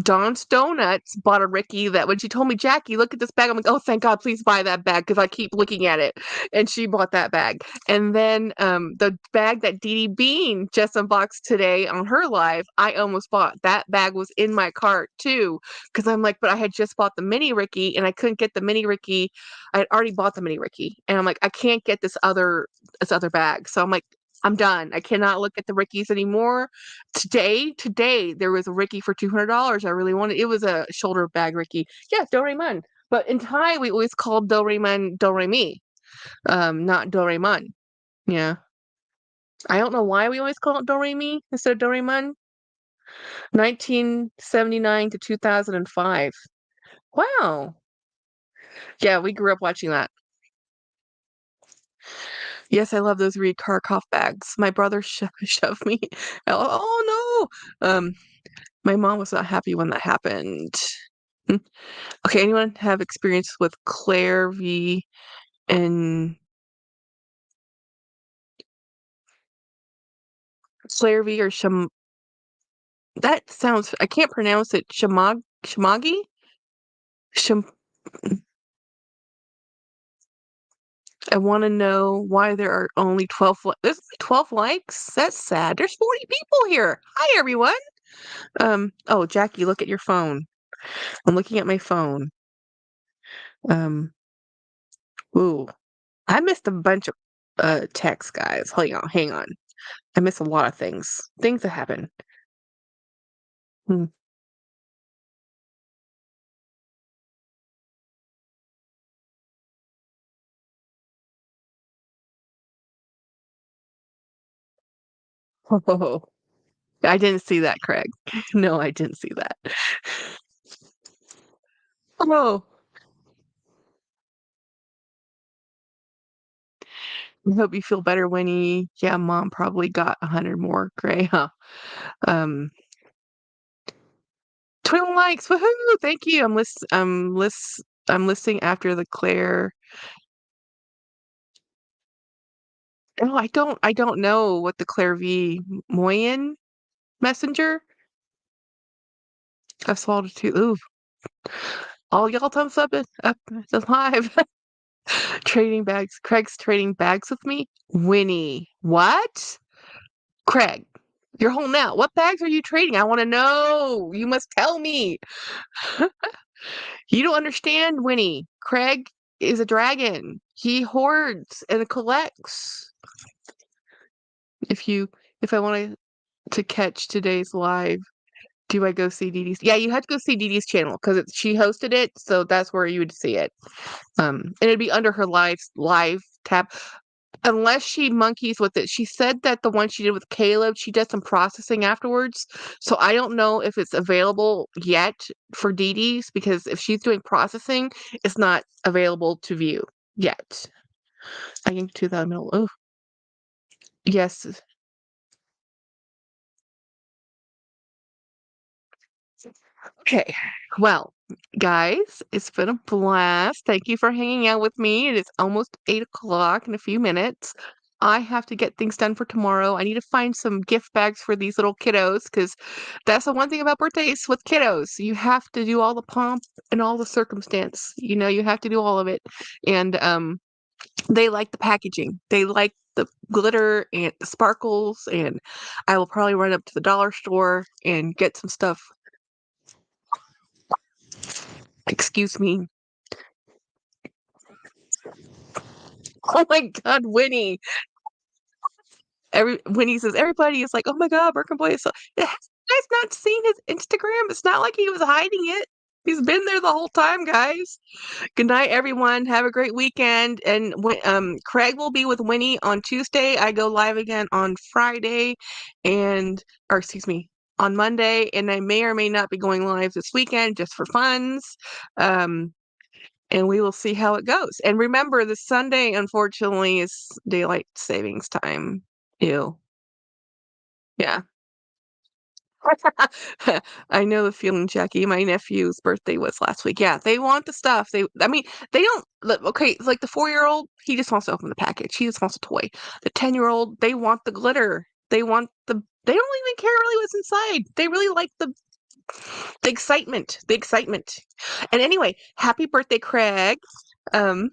Dawn's Donuts bought a Ricky that when she told me, Jackie, look at this bag, I'm like, oh, thank God, please buy that bag because I keep looking at it. And she bought that bag. And then the bag that Dee Dee Bean just unboxed today on her live, I almost bought. That bag was in my cart too because I'm like, but I had just bought the mini Ricky and I couldn't get the mini Ricky. I had already bought the mini Ricky. And I'm like, I can't get this other bag. So I'm like, I'm done. I cannot look at the Rickies anymore. Today there was a Ricky for $200. I really wanted. It was a shoulder bag Ricky. Yeah, Doraemon. But in Thai we always called Doraemon Do Re Mi, not Doraemon. Yeah, I don't know why we always call it Do Re Mi instead of Doraemon. 1979 to 2005. Wow. Yeah, we grew up watching that. Yes, I love those Reed Krakoff bags. My brother shoved me. Oh no. My mom was not happy when that happened. Hmm. Okay, anyone have experience with Claire V and Claire V or That sounds, I can't pronounce it. Shamagi? Sham, I want to know why there are only 12 there's only 12 likes. That's sad. There's 40 people here. Hi everyone. Oh, Jackie, look at your phone. I'm looking at my phone. Um, ooh. I missed a bunch of texts, guys. Hang on. I missed a lot of things. Things that happen. Hmm. Oh, I didn't see that, Craig. No, I didn't see that. Oh, I hope you feel better, Winnie. Yeah, Mom probably got 100 more. Gray, huh? Um, 21 likes. Woohoo! Thank you. I'm listing after the Claire. Oh, I don't know what the Claire V Moyen messenger. I swallowed it too. Ooh, all y'all thumbs up the live. Trading bags. Craig's trading bags with me. Winnie. What? Craig, you're home now. What bags are you trading? I want to know. You must tell me. You don't understand, Winnie. Craig is a dragon. He hoards and collects. If you, if I want to catch today's live, do I go see Dee Dee's? Yeah, you have to go see Dee Dee's channel because she hosted it, so that's where you would see it. And it'd be under her live tab. Unless she monkeys with it. She said that the one she did with Caleb, she does some processing afterwards. So I don't know if it's available yet for Dee Dee's because if she's doing processing, it's not available to view yet. I think 2000. Oh, yes. Okay. Well, guys, it's been a blast. Thank you for hanging out with me. It is almost 8 o'clock in a few minutes. I have to get things done for tomorrow. I need to find some gift bags for these little kiddos because that's the one thing about birthdays with kiddos. You have to do all the pomp and all the circumstance. You have to do all of it. And they like the packaging. They like the glitter and the sparkles. And I will probably run up to the dollar store and get some stuff. Excuse me. Oh my God, Winnie. Winnie says everybody is like, oh my God, Burke Boy is so. Has you guys not seen his Instagram? It's not like he was hiding it. He's been there the whole time, guys. Good night, everyone. Have a great weekend. And Craig will be with Winnie on Tuesday. I go live again on Friday, or excuse me, on Monday. And I may or may not be going live this weekend just for funs. And we will see how it goes. And remember, the Sunday, unfortunately, is daylight savings time. Ew. Yeah. I know the feeling, Jackie. My nephew's birthday was last week. Yeah, they want the stuff. I mean, they don't. Okay, like the 4-year-old, he just wants to open the package. He just wants a toy. The 10-year-old, they want the glitter. They want the. They don't even care really what's inside. They really like the excitement. The excitement. And anyway, happy birthday, Craig. Um,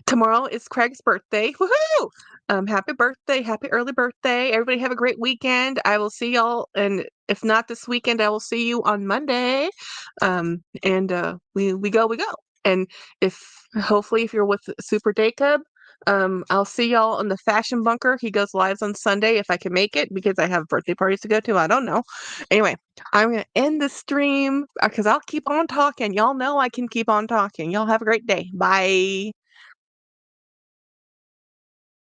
Tomorrow is Craig's birthday. Woohoo! Happy birthday, happy early birthday. Everybody have a great weekend. I will see y'all, and if not this weekend, I will see you on Monday. And we go. And hopefully if you're with Super Day Cub, I'll see y'all in the Fashion Bunker. He goes live on Sunday if I can make it because I have birthday parties to go to. I don't know. Anyway, I'm gonna end the stream because I'll keep on talking. Y'all know I can keep on talking. Y'all have a great day. Bye.